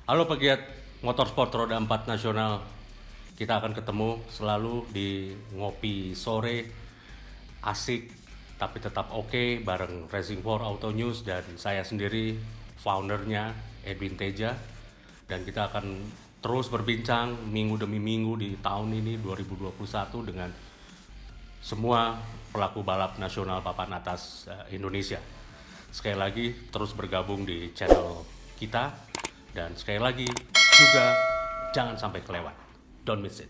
Halo pegiat motorsport roda 4 nasional. Kita akan ketemu selalu di ngopi sore, asik tapi tetap oke bareng Racing for Auto News dan saya sendiri foundernya Edwin Teja, dan kita akan terus berbincang minggu demi minggu di tahun ini 2021 dengan semua pelaku balap nasional papan atas Indonesia. Sekali lagi terus bergabung di channel kita, dan sekali lagi juga jangan sampai kelewat. Don't miss it.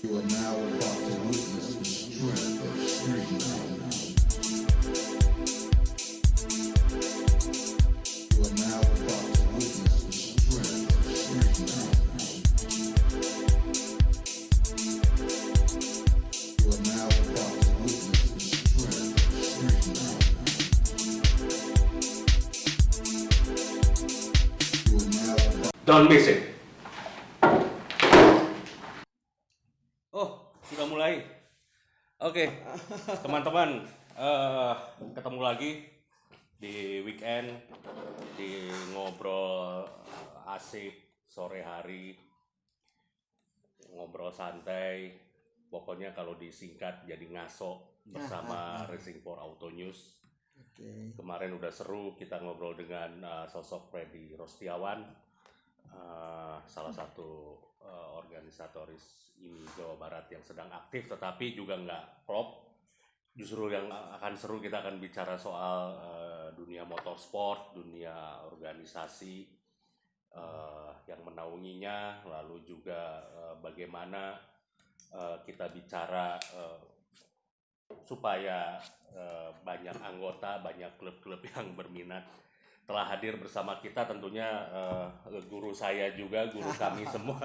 You are now about to witness the strength of street knowledge. You are now about to witness the strength of street knowledge. You are now about to witness the strength of street knowledge. You are now about Don't miss it. Oh, sudah mulai. Oke, teman-teman, ketemu lagi di weekend, di ngobrol asik sore hari, ngobrol santai. Pokoknya kalau disingkat jadi ngaso bersama Racing for Auto News. Oke. Kemarin udah seru kita ngobrol dengan sosok Freddy Rostiawan, salah satu organisatoris IMI Jawa Barat yang sedang aktif tetapi juga nggak prop. Justru yang akan seru, kita akan bicara soal dunia motorsport, dunia organisasi yang menaunginya, lalu juga bagaimana kita bicara supaya banyak anggota, banyak klub-klub yang berminat. Telah hadir bersama kita tentunya guru saya juga, guru kami semua.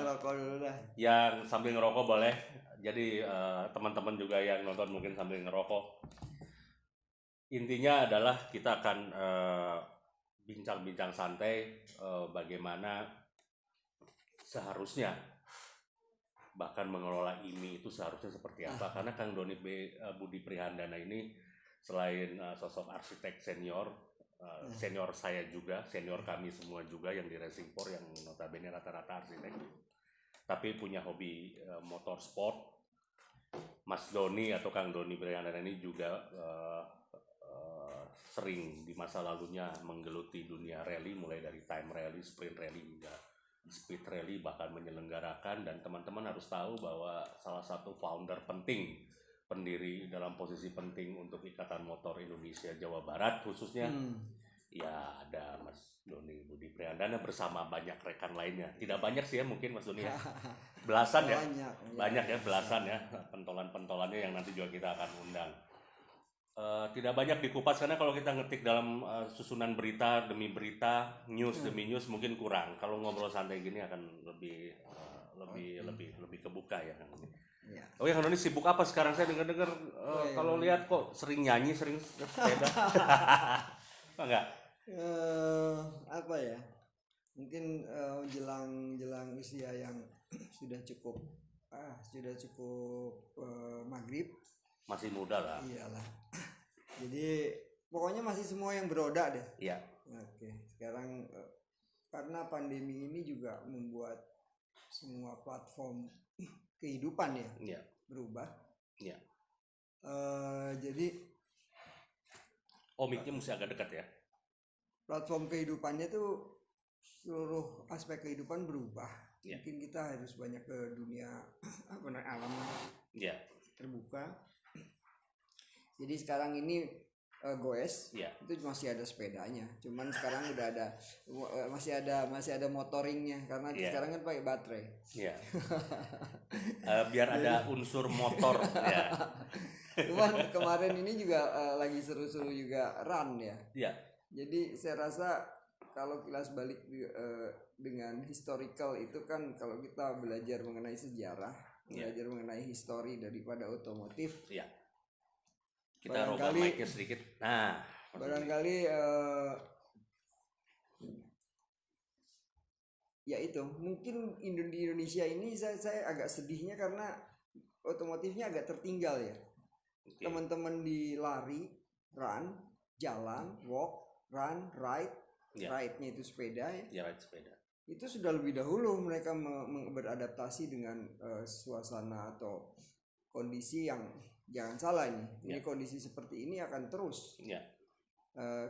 Rokok dulu dah. Yang sambil ngerokok boleh. Jadi teman-teman juga yang nonton mungkin sambil ngerokok. Intinya adalah kita akan bincang-bincang santai bagaimana seharusnya, bahkan mengelola IMI itu seharusnya seperti apa. Karena Kang Doni Budi Prihandana ini selain sosok arsitek senior, senior saya juga, senior kami semua juga yang di Racing for, yang notabene rata-rata arsitek, tapi punya hobi motorsport. Mas Doni atau Kang Doni Prihandana ini juga sering di masa lalunya menggeluti dunia rally, mulai dari time rally, sprint rally hingga speed rally, bahkan menyelenggarakan. Dan teman-teman harus tahu bahwa salah satu founder penting, pendiri dalam posisi penting untuk Ikatan Motor Indonesia Jawa Barat khususnya, ya ada Mas Doni Budi Prihandana bersama banyak rekan lainnya. Tidak banyak sih ya, mungkin Mas Doni ya, belasan ya, banyak ya, belasan ya pentolan-pentolannya yang nanti juga kita akan undang. Tidak banyak dikupas karena kalau kita ngetik dalam susunan berita demi berita, news demi news mungkin kurang. Kalau ngobrol santai gini akan lebih kebuka ya. Ya. Oh ya, Kang Doni sibuk apa sekarang? Saya dengar kalau lihat kok sering nyanyi, sering sepeda. Apa enggak? Apa ya? Mungkin jelang usia yang sudah cukup maghrib. Masih muda lah. Iyalah. Jadi pokoknya masih semua yang beroda deh. Iya. Oke. Sekarang karena pandemi ini juga membuat semua platform kehidupan ya Iya. berubah. Iya. Jadi Mic-nya mesti agak dekat ya. platform kehidupannya tuh seluruh aspek kehidupan berubah. Iya. Mungkin kita harus banyak ke dunia alam Iya. terbuka. Jadi sekarang ini goes Iya. itu masih ada sepedanya, cuman sekarang udah ada masih ada motoringnya karena Iya. sekarang kan pakai baterai. Iya. Biar ada unsur motor ya. Cuman kemarin ini juga lagi seru-seru juga run ya. Iya. Jadi saya rasa kalau kilas balik dengan historical itu kan, kalau kita belajar mengenai sejarah, belajar mengenai histori daripada otomotif. Iya. Kita rubah Barangkali- mic-nya sedikit. Nah, barangkali ya itu mungkin di Indonesia ini saya agak sedihnya karena otomotifnya agak tertinggal ya. Oke. Teman-teman di lari, run, jalan, walk, run, ride, Ya. ride-nya itu sepeda ya. Ya, ride sepeda. Itu sudah lebih dahulu mereka beradaptasi dengan suasana atau kondisi yang jangan salah ini. Ini kondisi seperti ini akan terus. Ya.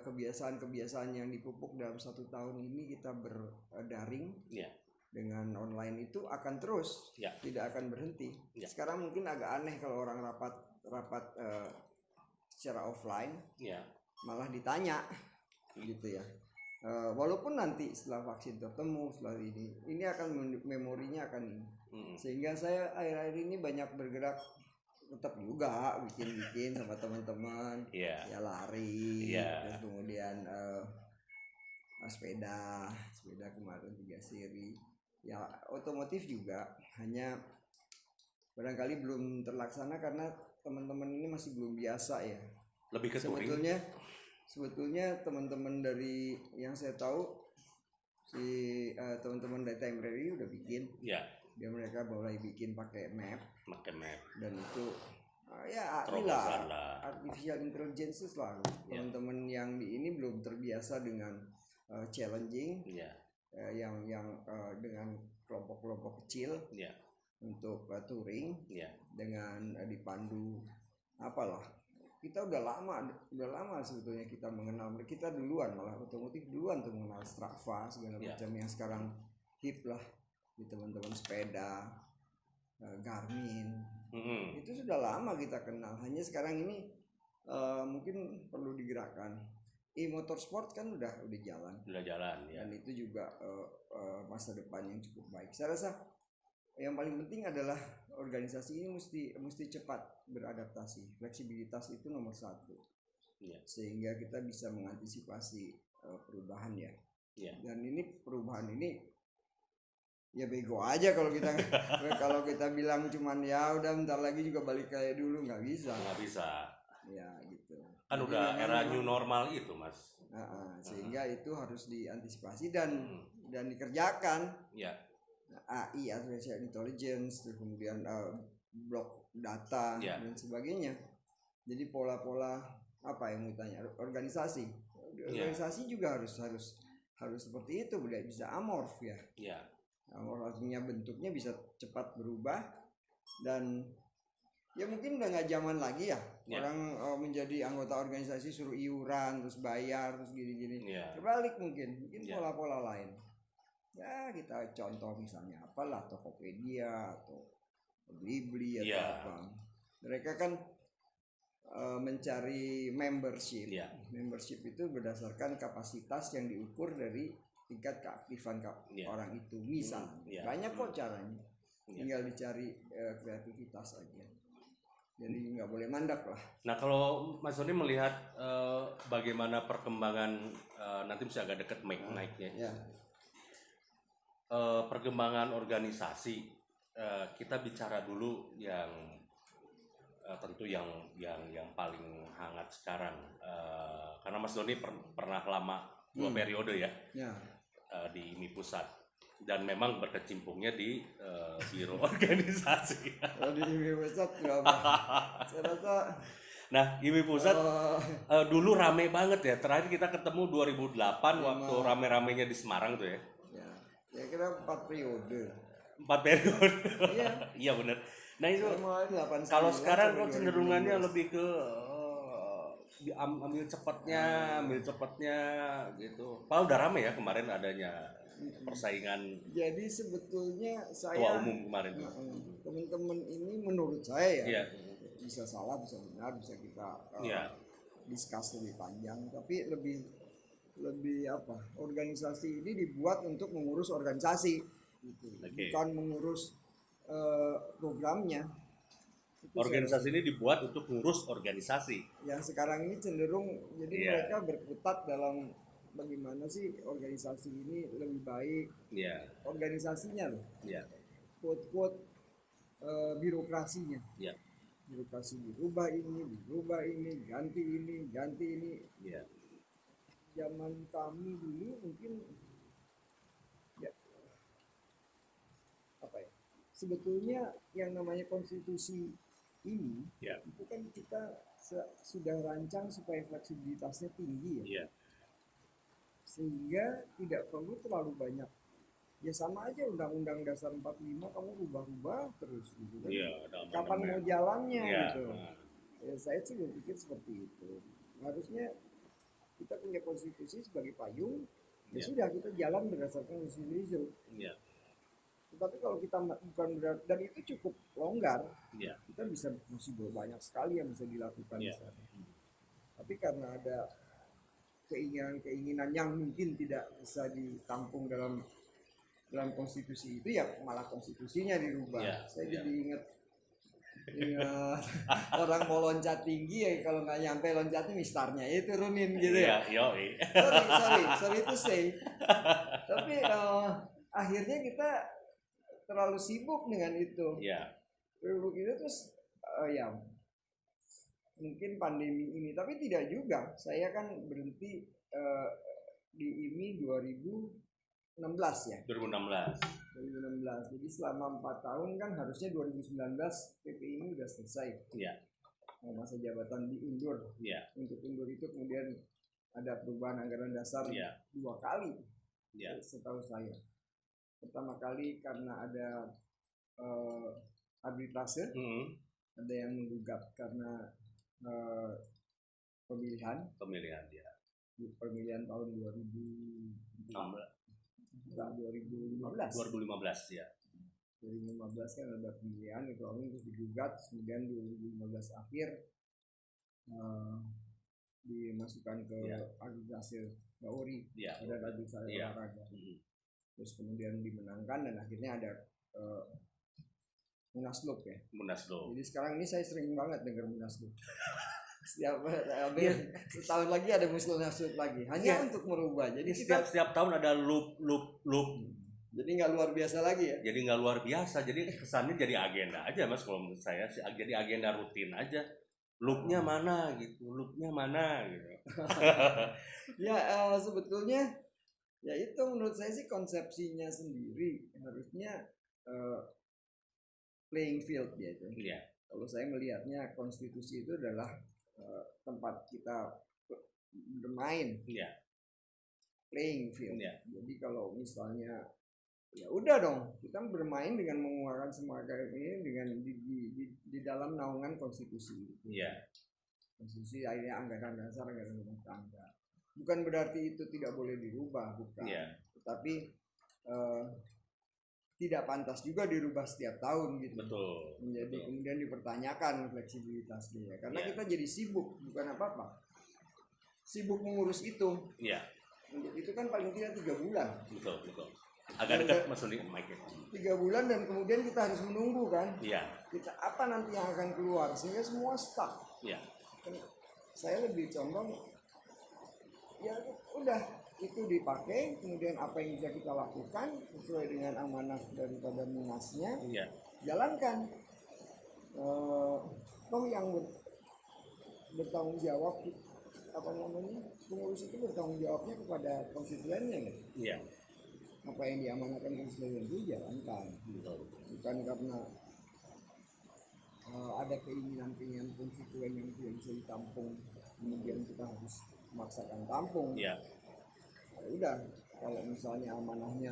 Kebiasaan-kebiasaan yang dipupuk dalam 1 tahun ini kita berdaring Ya. dengan online itu akan terus, Ya. tidak akan berhenti. Ya. Sekarang mungkin agak aneh kalau orang rapat secara offline, Ya. malah ditanya, gitu ya. Walaupun nanti setelah vaksin tertemu, setelah ini akan memorinya akan ini. Sehingga saya akhir-akhir ini banyak bergerak, tetap juga bikin sama teman-teman, Ya. ya lari, Ya. terus kemudian sepeda kemarin 3 seri, ya otomotif juga, hanya barangkali belum terlaksana karena teman-teman ini masih belum biasa ya. Lebih ke touring. Sebetulnya teman-teman dari yang saya tahu teman-teman dari Time Rally udah bikin. Ya. Dia mereka mulai bikin pakai map dan itu ya AI lah, artificial intelligence itu selalu. Teman-teman yang di ini belum terbiasa dengan challenging, yang dengan kelompok-kelompok kecil untuk touring, dengan dipandu apalah. Kita udah lama sebetulnya kita mengenal, kita duluan, malah otomotif duluan tuh mengenal Strava segala macam yang sekarang hip lah di teman-teman sepeda, Garmin. Itu sudah lama kita kenal, hanya sekarang ini mungkin perlu digerakkan. Motorsport kan udah jalan ya. Dan itu juga masa depan yang cukup baik. Saya rasa yang paling penting adalah organisasi ini mesti cepat beradaptasi. Fleksibilitas itu nomor 1 ya. Sehingga kita bisa mengantisipasi perubahan ya. Dan ini perubahan ini ya bego aja kalau kita bilang cuman ya udah bentar lagi juga balik kayak dulu, nggak bisa ya gitu kan. Jadi udah era new normal itu Mas. Sehingga itu harus diantisipasi dan dikerjakan ya. AI, artificial intelligence, terus kemudian blok data dan sebagainya. Jadi pola-pola apa yang mau tanya, organisasi juga harus seperti itu, tidak bisa amorf ya. Artinya bentuknya bisa cepat berubah dan ya mungkin udah nggak zaman lagi ya. Orang menjadi anggota organisasi suruh iuran terus bayar terus gini-gini. Terbalik mungkin pola-pola lain. Ya kita contoh misalnya apalah Tokopedia atau Blibli atau apa. Mereka kan mencari membership. Membership itu berdasarkan kapasitas yang diukur dari tingkat keaktifan orang itu. Misal banyak kok caranya, tinggal dicari kreativitas aja. Jadi nggak boleh mandek lah. Nah kalau Mas Doni melihat bagaimana perkembangan nanti bisa agak dekat naiknya perkembangan organisasi, kita bicara dulu yang tentu yang paling hangat sekarang, karena Mas Doni pernah lama 2 periode ya. Di IMI Pusat dan memang berkecimpungnya di biro organisasi. Di IMI Pusat berapa? Saya rasa. Nah, IMI Pusat dulu rame banget ya. Terakhir kita ketemu 2008 waktu rame-ramenya di Semarang tuh ya. Ya kira 4 periode. 4 periode. Iya benar. Nah itu kalau sekarang kok cenderungannya lebih ke ambil cepatnya gitu. Pak udah rame ya kemarin adanya persaingan. Jadi sebetulnya saya ketua umum kemarin. Teman-teman ini menurut saya ya, bisa salah, bisa benar, bisa kita discuss lebih panjang. Tapi lebih apa? Organisasi ini dibuat untuk mengurus organisasi, gitu. Bukan mengurus programnya. Organisasi ini dibuat untuk ngurus organisasi. Yang sekarang ini cenderung jadi mereka berkutat dalam bagaimana sih organisasi ini lebih baik. Organisasinya loh. Quote-quote birokrasinya. Birokrasi dirubah ini, ganti ini. zaman kami dulu mungkin ya apa ya? Sebetulnya yang namanya konstitusi ini Ya. itu kan kita sudah rancang supaya fleksibilitasnya tinggi ya. Iya. Sehingga tidak perlu terlalu banyak. Ya sama aja Undang-Undang Dasar 45 kamu rubah-rubah terus gitu kan. Iya, ada Kapan mau amandemen. jalannya Iya. gitu. Ya, saya sih berpikir seperti itu. Harusnya kita punya konstitusi sebagai payung, ya Iya. sudah kita jalan berdasarkan konstitusi itu. Iya. Tetapi kalau kita bukan dan itu cukup longgar, Iya. kita masih banyak sekali yang bisa dilakukan di Iya. sana. Tapi karena ada keinginan yang mungkin tidak bisa ditampung dalam konstitusi itu, ya malah konstitusinya dirubah. Iya. Saya Iya. jadi ingat orang mau loncat tinggi ya kalau nggak nyampe loncatnya mistarnya ya turunin gitu ya. Iya, yoi. sorry to say. Tapi akhirnya kita terlalu sibuk dengan itu. Iya. Sibuk itu terus ya mungkin pandemi ini, tapi tidak juga. Saya kan berhenti di IMI 2016 ya. 2016. 2016. Jadi selama 4 tahun kan harusnya 2019 PP ini udah selesai. Iya. Masa jabatan diundur. Iya. Untuk undur itu kemudian ada perubahan anggaran dasar Iya. 2 kali. Iya. Setahu saya. Pertama kali karena ada arbitrase, ada yang menggugat karena pemilihan Ya. pemilihan tahun 2015 ya. 2015 kan ada pemilihan itu terus digugat, kemudian 2015 akhir dimasukkan ke arbitrase Gaori, Ya. ada arbitrase olahraga. Terus kemudian dimenangkan dan akhirnya ada Munaslup ya. Munaslup. Jadi sekarang ini saya sering banget dengar Munaslup. Setiap setahun lagi ada Munaslup lagi, hanya untuk merubah. Jadi setiap tahun ada loop. Jadi nggak luar biasa lagi ya. Jadi nggak luar biasa. Jadi kesannya jadi agenda aja Mas, kalau menurut saya sih jadi agenda rutin aja. Loopnya mana gitu, Ya sebetulnya ya itu menurut saya sih konsepsinya sendiri harusnya playing field ya itu. Iya. Kalau saya melihatnya konstitusi itu adalah tempat kita bermain. Iya. Playing field. Iya. Jadi kalau misalnya ya udah dong kita bermain dengan mengeluarkan semua kayak ini dengan di dalam naungan konstitusi. Iya. Konstitusi akhirnya anggaran dasar, anggaran rumah tangga. Bukan berarti itu tidak boleh dirubah, bukan. Iya. Tetapi tidak pantas juga dirubah setiap tahun gitu. Betul. Menjadi betul. kemudian dipertanyakan fleksibilitasnya karena Iya. kita jadi sibuk, bukan apa-apa. Sibuk mengurus itu. Iya. Untuk itu kan paling tidak 3 bulan. Betul. Agak dekat Mas Uli, mic. 3 bulan dan kemudian kita harus menunggu kan. Iya. Kita apa nanti yang akan keluar sehingga semua stuck. Iya. Saya lebih condong ya udah itu dipakai, kemudian apa yang bisa kita lakukan sesuai dengan amanah daripada munasnya, Iya. jalankan. Toh yang bertanggung jawab apa namanya pengurus itu bertanggung jawabnya kepada konstituennya kan? Iya. Apa yang diamanahkan konstituen itu jalankan. Bukan karena ada keinginan konstituen yang tidak bisa ditampung kemudian kita harus memaksakan tampung. Iya. Ya udah, kalau misalnya amanahnya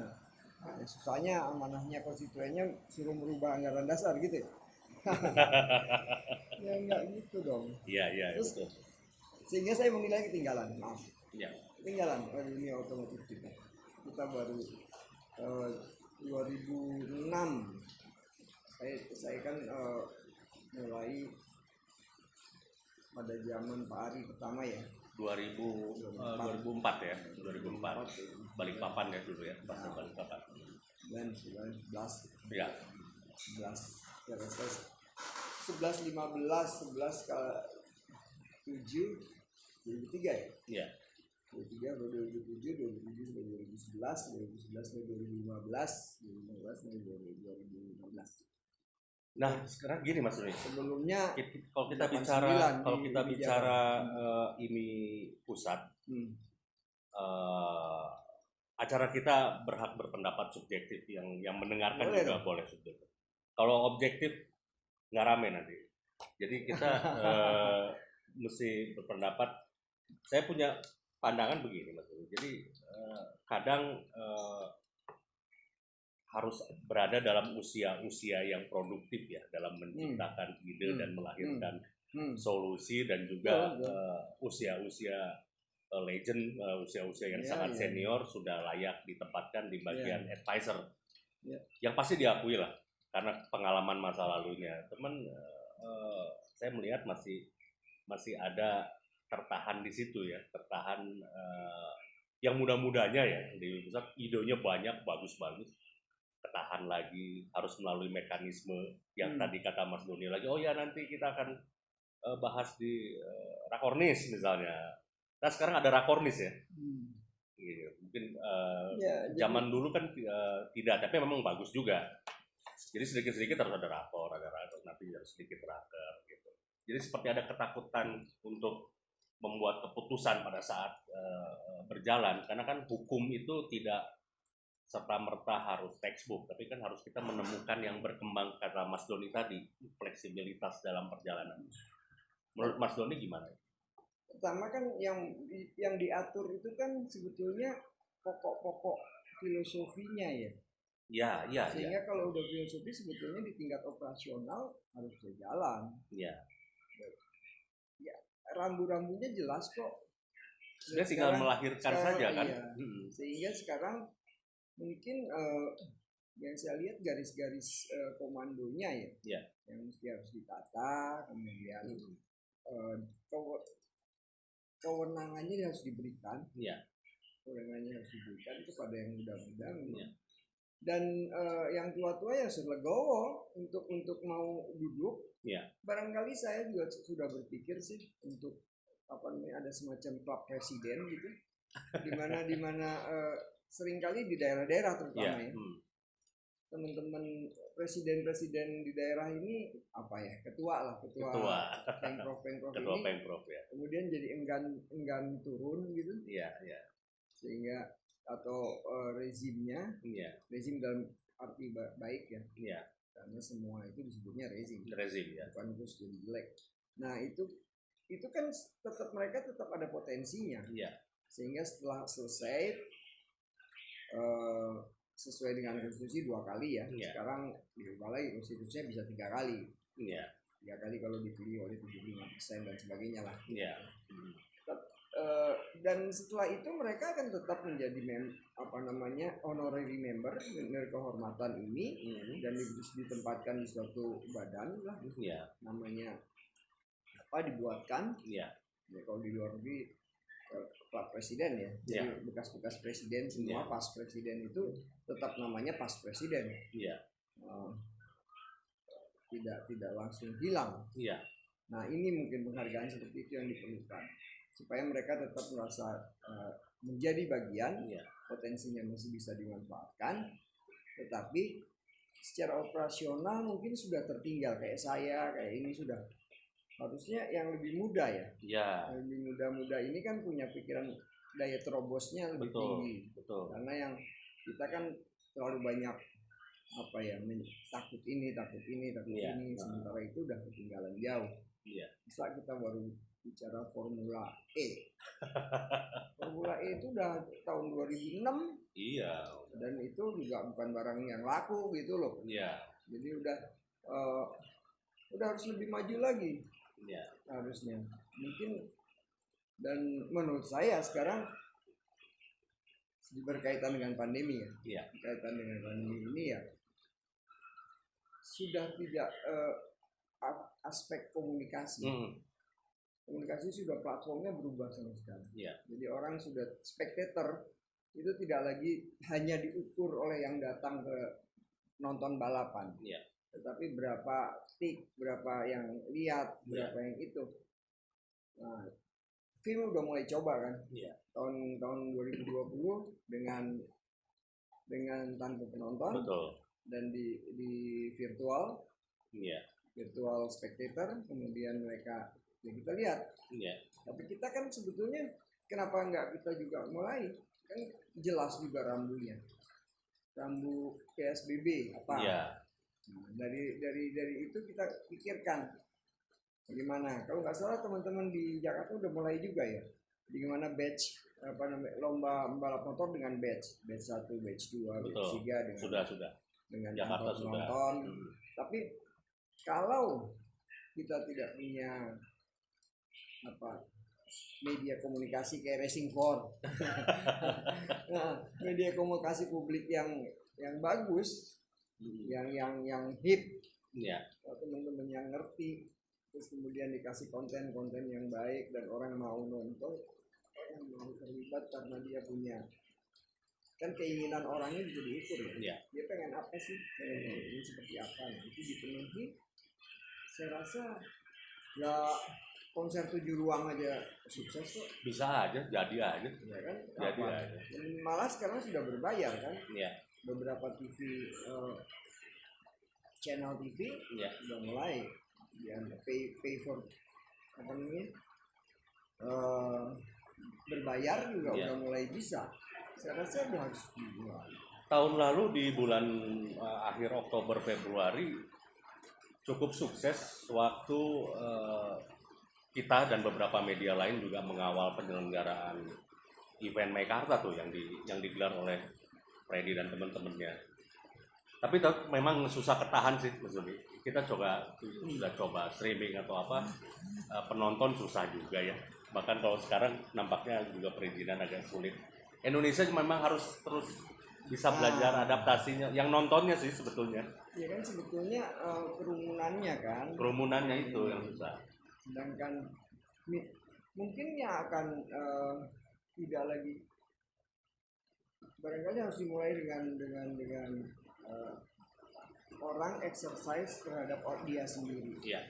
susahnya amanahnya konstituennya suruh merubah anggaran dasar gitu ya. Ya enggak gitu dong. Iya, Terus, betul. sehingga saya menilai ketinggalan, maaf. Iya. Ketinggalan dunia otomotif kita. Kita baru 2006. Saya kan mulai pada zaman Pak Ari pertama ya. 2004 ya. 2004. Balikpapan ya dulu ya, pas Balikpapan. Dan 11 Iya. 11 ya 11 15 11 ke 7 2003 ya. Iya. 2003 baru 2007 2007 sampai 2011 2011 sampai 2015 sampai 2015. Nah, sekarang gini Mas Uli. Sebelumnya Kalau kita 89 bicara IMI pusat, acara kita berhak berpendapat subjektif, yang mendengarkan Boleh juga dong. boleh subjektif. Kalau objektif nggak rame nanti. Jadi kita mesti berpendapat. Saya punya pandangan begini, Mas. Jadi kadang harus berada dalam usia-usia yang produktif ya, dalam menciptakan ide dan melahirkan solusi, dan juga usia-usia legend, usia-usia yang sangat senior sudah layak ditempatkan di bagian advisor. Yang pasti diakui lah, karena pengalaman masa lalunya. Teman, saya melihat masih ada tertahan di situ ya, tertahan yang muda-mudanya ya, di pusat idenya banyak, bagus-bagus, ketahan lagi, harus melalui mekanisme yang tadi kata Mas Doni lagi, oh ya nanti kita akan bahas di Rakornis misalnya. Nah sekarang ada Rakornis ya. Gitu. Mungkin zaman dulu kan tidak, tapi memang bagus juga. Jadi sedikit-sedikit harus ada rakor, nanti harus sedikit raker gitu. Jadi seperti ada ketakutan untuk membuat keputusan pada saat berjalan, karena kan hukum itu tidak serta-merta harus textbook, tapi kan harus kita menemukan yang berkembang, kata Mas Doni tadi, fleksibilitas dalam perjalanan. Menurut Mas Doni gimana? Pertama kan yang diatur itu kan sebetulnya pokok-pokok filosofinya ya. Ya. Sehingga kalau udah filosofi sebetulnya di tingkat operasional harus berjalan. Ya. Ya, rambu-rambunya jelas kok. Sudah tinggal melahirkan saja kan. Iya. Sehingga sekarang mungkin yang saya lihat garis-garis komandonya ya, yang mesti harus ditata, kemudian kewenangannya harus diberikan, kewenangannya harus diberikan kepada yang muda-muda, dan yang tua-tua ya legowo untuk mau duduk. Barangkali saya juga sudah berpikir sih untuk ada semacam klub presiden gitu, di mana seringkali di daerah-daerah terutama teman-teman presiden di daerah ini ketua pemprov ini ya. Kemudian jadi enggan turun gitu, sehingga atau rezimnya, rezim dalam arti baik ya, karena semua itu disebutnya rezim ya, bukan terus jadi jelek. Nah itu kan mereka tetap ada potensinya, sehingga setelah selesai sesuai dengan konstitusi 2 kali ya. Sekarang diubah lagi konstitusinya bisa 3 kali. 3 kali kalau dipilih oleh 75% dan sebagainya lah. Dan setelah itu mereka akan tetap menjadi honorary member kehormatan ini, dan ditempatkan di suatu badan lah. Namanya dibuatkan. Kalau di luar negeri Pak Presiden ya, jadi bekas-bekas presiden semua, pas presiden itu tetap namanya pas presiden, tidak langsung hilang. Nah ini mungkin penghargaan seperti itu yang diperlukan, supaya mereka tetap merasa menjadi bagian, potensinya masih bisa dimanfaatkan, tetapi secara operasional mungkin sudah tertinggal, kayak saya, kayak ini sudah. Harusnya yang lebih muda ya. Yang lebih muda ini kan punya pikiran, daya terobosnya lebih tinggi. Karena yang kita kan terlalu banyak takut ini, sementara itu udah ketinggalan jauh. Bisa kita baru bicara Formula E. Formula E itu udah tahun 2006. Dan itu juga bukan barang yang laku gitu loh. Jadi udah harus lebih maju lagi. Harusnya mungkin, dan menurut saya sekarang berkaitan dengan pandemi berkaitan dengan pandemi ini sudah tidak aspek komunikasi sudah platformnya berubah sama sekali. Jadi orang sudah spectator itu tidak lagi hanya diukur oleh yang datang ke nonton balapan, tetapi berapa berapa yang lihat, berapa yang itu. Nah, film udah mulai coba kan, tahun 2020 dengan tanpa penonton. Dan di virtual, virtual spectator, kemudian mereka kita lihat. Tapi kita kan sebetulnya kenapa nggak kita juga mulai? Kan jelas juga rambunya, rambu PSBB apa? Iya. Nah, dari itu kita pikirkan bagaimana. Kalau nggak salah teman-teman di Jakarta udah mulai juga ya, bagaimana batch apa namanya lomba balap motor dengan batch 1, batch 2, batch 3 dengan dengan Jakarta sudah. Tapi kalau kita tidak punya apa media komunikasi kayak Racing For, nah, media komunikasi publik yang bagus, yang hip, teman-teman yang ngerti, terus kemudian dikasih konten-konten yang baik dan orang mau nonton, orang mau terlibat karena dia punya, kan keinginan orangnya bisa diukur ya. Dia pengen apa sih, ini seperti apa, nah, itu dipenuhi. Saya rasa ya konser 7 ruang aja sukses kok. Bisa aja, jadi aja. Ya kan? Jadi aja. Malah sekarang sudah berbayar kan? Iya. Beberapa TV channel TV sudah mulai yang pay for apa namanya? Berbayar juga udah mulai bisa. Saya rasa udah harus dimulai. Tahun lalu di bulan akhir Oktober Februari cukup sukses waktu kita dan beberapa media lain juga mengawal penyelenggaraan event Meikarta tuh yang digelar oleh Freddy dan teman-temannya. Tapi memang susah ketahan sih, Mas Zuli. Kita sudah coba streaming atau apa, penonton susah juga ya. Bahkan kalau sekarang nampaknya juga perizinan agak sulit. Indonesia memang harus terus bisa belajar adaptasinya. Yang nontonnya sih sebetulnya. Ya kan sebetulnya kerumunannya kan. Kerumunannya itu yang susah. Sedangkan mungkin yang akan tidak lagi, barangkali harus dimulai dengan orang exercise terhadap dia sendiri. Iya.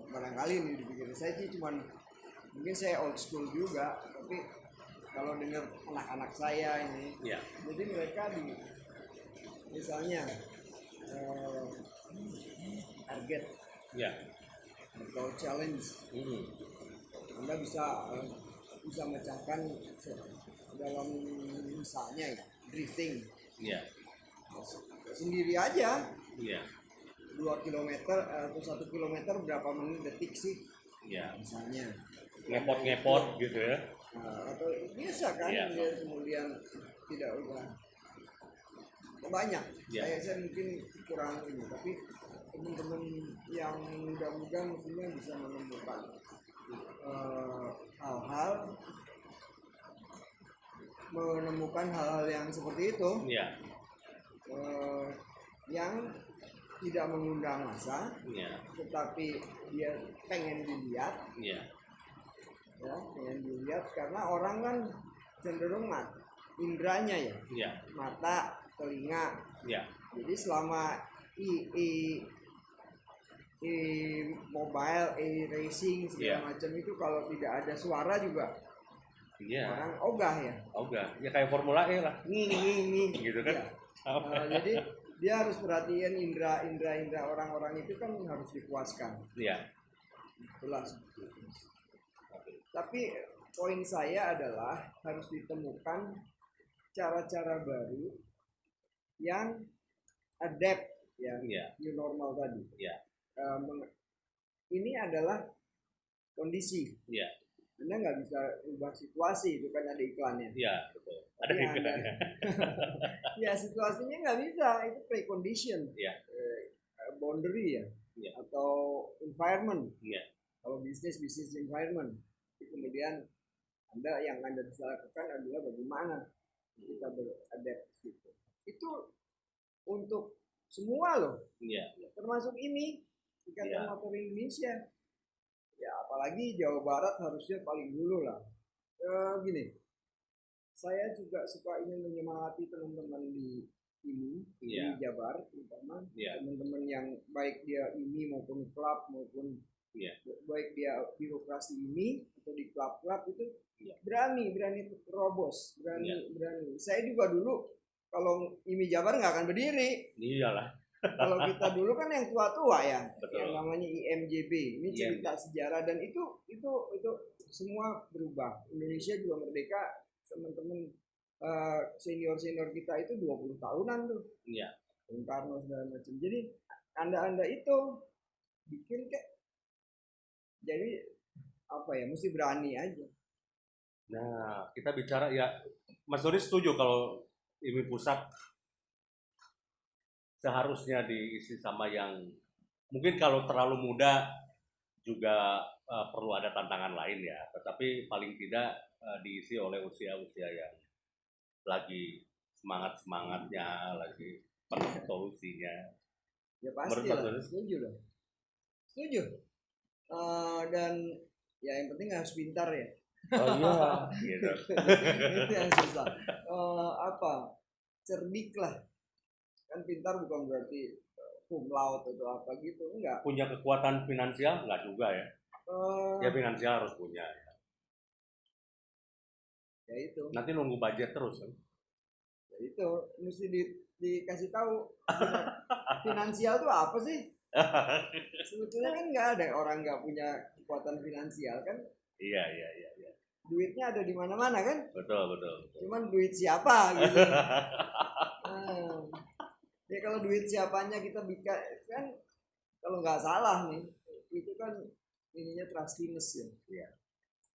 Barangkali ini dipikir saya sih cuman mungkin saya old school juga, tapi kalau dengar anak-anak saya ini, jadi mereka misalnya target. Atau challenge, Anda bisa mecahkan dalam misalnya drifting, sendiri aja, 2 km atau 1 km berapa menit detik sih, misalnya ngepot gitu ya, atau biasa kan, dia kemudian tidak udah banyak, saya mungkin kurang ini, tapi teman-teman yang muda-muda mestinya bisa menemukan hal-hal yang seperti itu, yang tidak mengundang massa, tetapi dia pengen dilihat, pengen dilihat karena orang kan cenderung indranya mata, telinga, jadi selama mobile, racing segala macam itu kalau tidak ada suara juga orang ogah ya kayak Formula E lah, nih gitu kan. Jadi dia harus perhatian indra orang-orang itu kan harus dipuaskan. Itulah. Tapi poin saya adalah harus ditemukan cara-cara baru yang adapt new normal tadi. Ini adalah kondisi. Anda nggak bisa ubah situasi, itu kan ada iklannya. Betul. Ada iklannya. Ya situasinya nggak bisa, itu precondition, boundary atau environment. Kalau bisnis environment. Kemudian yang Anda bisa lakukan adalah bagaimana kita beradaptasi. Itu untuk semua loh, termasuk ini Ikatan Motor Indonesia. Ya apalagi Jawa Barat harusnya paling dulu lah. Gini, saya juga suka ingin menyemangati teman-teman di Jabar, terutama teman-teman yang baik dia ini maupun klub maupun baik dia birokrasi ini atau di klub-klub itu berani terobos, berani. Saya juga dulu kalau IMI Jabar nggak akan berdiri. Iyalah. Kalau kita dulu kan yang tua-tua ya, Betul. yang namanya IMJB. Ini cerita sejarah dan itu semua berubah. Indonesia juga merdeka, teman-teman senior-senior kita itu 20 tahunan tuh. Iya. Bung Karno segala macam. Jadi Anda itu bikin kayak jadi apa ya, mesti berani aja. Nah, kita bicara ya, Mas Doni setuju kalau IMI pusat seharusnya diisi sama yang mungkin kalau terlalu muda juga perlu ada tantangan lain ya, tetapi paling tidak diisi oleh usia-usia yang lagi semangat-semangatnya, lagi penuh solusinya. Ya pasti lah, setuju loh. Setuju. Dan ya yang penting harus pintar ya. Oh iya, gitu. Itu yang susah. Cerdik lah. Kan pintar bukan berarti cum laude atau apa gitu, enggak. Punya kekuatan finansial enggak juga ya? Ya finansial harus punya. Ya itu. Nanti nunggu budget terus kan? Ya itu mesti dikasih tahu finansial itu apa sih? Sebetulnya kan nggak ada orang nggak punya kekuatan finansial kan? Iya. Duitnya ada di mana-mana kan? Betul. Cuman duit siapa gitu. Ya kalau duit siapanya kita bikin kan, kalau nggak salah nih, itu kan ininya trustiness ya. Iya.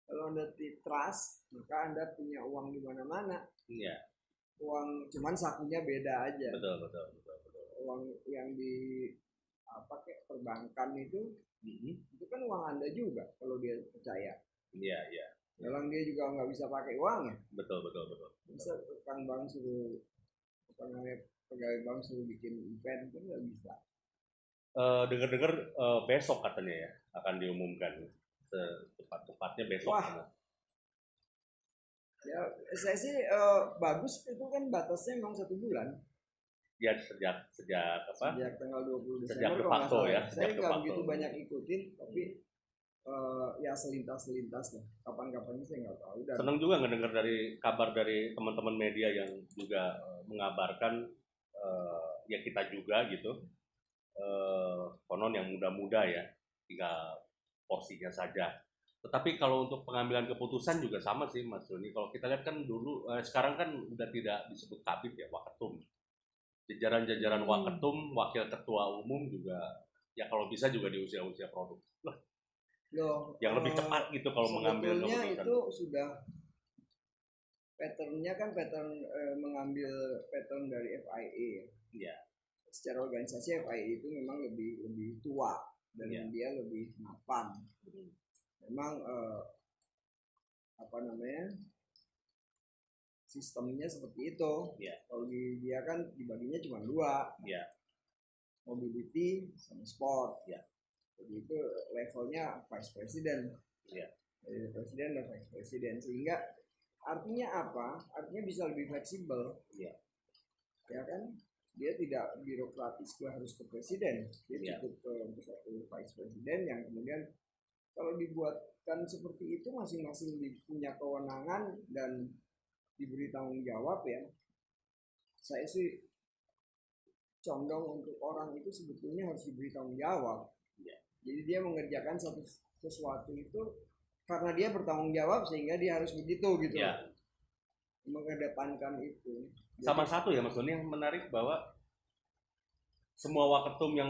Kalau Anda trust, maka Anda punya uang di mana-mana. Iya. Uang cuman sakunya beda aja. Betul. Uang yang di kayak perbankan itu kan uang Anda juga kalau dia percaya. Iya. Dalam dia juga nggak bisa pakai uang ya. Betul. Bisa tukang bank suruh pegawai bank suruh bikin event kan nggak bisa. Dengar besok katanya ya akan diumumkan secepat-cepatnya besok. Wah. Ya saya sih bagus, itu kan batasnya memang 1 bulan. Ya sejak tanggal 20 Desember. Sejak de facto ya. Saya nggak begitu banyak ikutin, tapi ya selintas lah. Kapan-kapannya saya nggak tahu. Senang juga ngedengar dari kabar dari teman-teman media yang juga mengabarkan ya kita juga gitu. Konon yang muda-muda ya, tinggal porsinya saja. Tetapi kalau untuk pengambilan keputusan juga sama sih Mas Doni. Kalau kita lihat kan dulu, sekarang kan udah tidak disebut kabit ya, waketum. Jajaran-jajaran waketum, wakil ketua umum juga, ya kalau bisa juga di usia-usia produktif. Yang lebih cepat gitu kalau mengambil keputusan. Sebetulnya itu sudah patternnya kan mengambil pattern dari FIA. Iya. Secara organisasi FIA itu memang lebih tua dan dia lebih mapan. Memang sistemnya seperti itu. Kalau dia kan dibaginya cuma 2, mobility sama sport. Jadi itu levelnya vice president. Presiden dan vice president, sehingga artinya apa? Artinya bisa lebih fleksibel. Ya kan? Dia tidak birokratis harus ke presiden. Dia cukup ke satu vice president yang kemudian kalau dibuatkan seperti itu masing-masing punya kewenangan dan diberi tanggung jawab ya. Saya sih condong untuk orang itu sebetulnya harus diberi tanggung jawab. Jadi dia mengerjakan sesuatu itu karena dia bertanggung jawab sehingga dia harus begitu gitu. Mengedepankan itu. Sama satu ya Mas Doni yang menarik bahwa semua waketum yang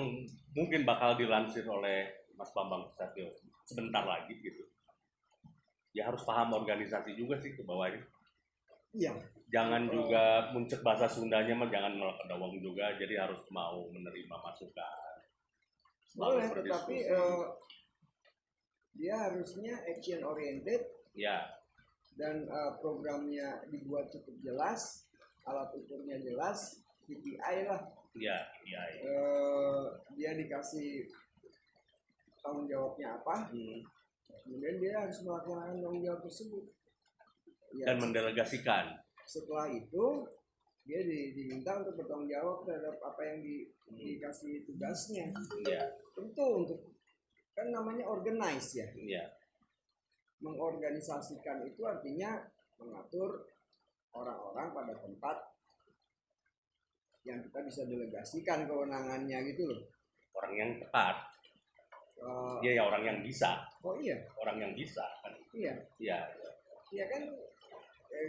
mungkin bakal dilansir oleh Mas Bambang Susatyo sebentar lagi gitu, ya harus paham organisasi juga sih ke bawahnya. Iya. Jangan juga muncul bahasa Sundanya mah jangan melekadawang juga, jadi harus mau menerima masukan. Boleh, tetapi dia harusnya action oriented. Dan programnya dibuat cukup jelas, alat ukurnya jelas, KPI lah. Dia dikasih tanggung jawabnya apa, kemudian dia harus melaksanakan tanggung jawab tersebut dan mendelegasikan. Setelah itu dia diminta untuk bertanggung jawab terhadap apa yang dikasih tugasnya. Tentu untuk kan namanya organize ya. Mengorganisasikan itu artinya mengatur orang-orang pada tempat yang kita bisa delegasikan kewenangannya gitu loh. Orang yang tepat. Dia ya orang yang bisa. Oh iya. Orang yang bisa kan. Iya. Iya. Iya kan.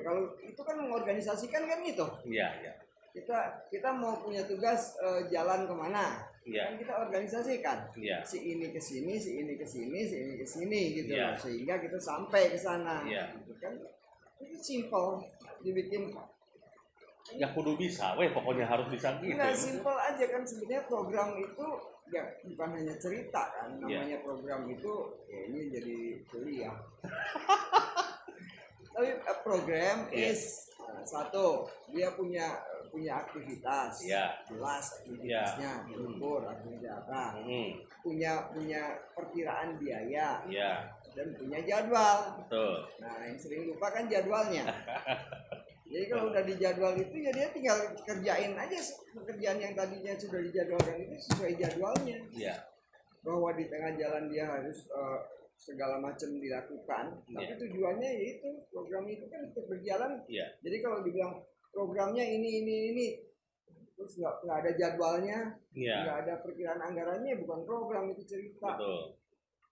Kalau itu kan mengorganisasikan kan gitu. Iya, iya. Kita mau punya tugas jalan kemana. Iya. Kan kita organisasikan. Iya. Si ini ke sini, si ini ke sini, si ini ke sini gitu Iya. loh. Sehingga kita sampai ke sana. Iya. Gitu kan. Itu simple dibikin. Ya kudu bisa, pokoknya harus bisa gitu. Nggak simple aja kan sebenarnya program itu ya bukan hanya cerita kan, namanya program itu ya ini jadi kuliah. Tapi program is satu dia punya aktivitas, jelas aktivitasnya, diukur aktivitas apa, punya perkiraan biaya, dan punya jadwal. Betul. Nah yang sering lupa kan jadwalnya. Jadi kalau udah dijadwal itu ya dia tinggal kerjain aja pekerjaan yang tadinya sudah dijadwalkan itu sesuai jadwalnya. Iya. Bahwa di tengah jalan dia harus segala macam dilakukan. Tapi tujuannya yaitu program itu kan untuk berjalan. Iya. Jadi kalau dibilang programnya ini terus nggak ada jadwalnya, nggak ada perkiraan anggarannya, bukan program itu cerita. Betul.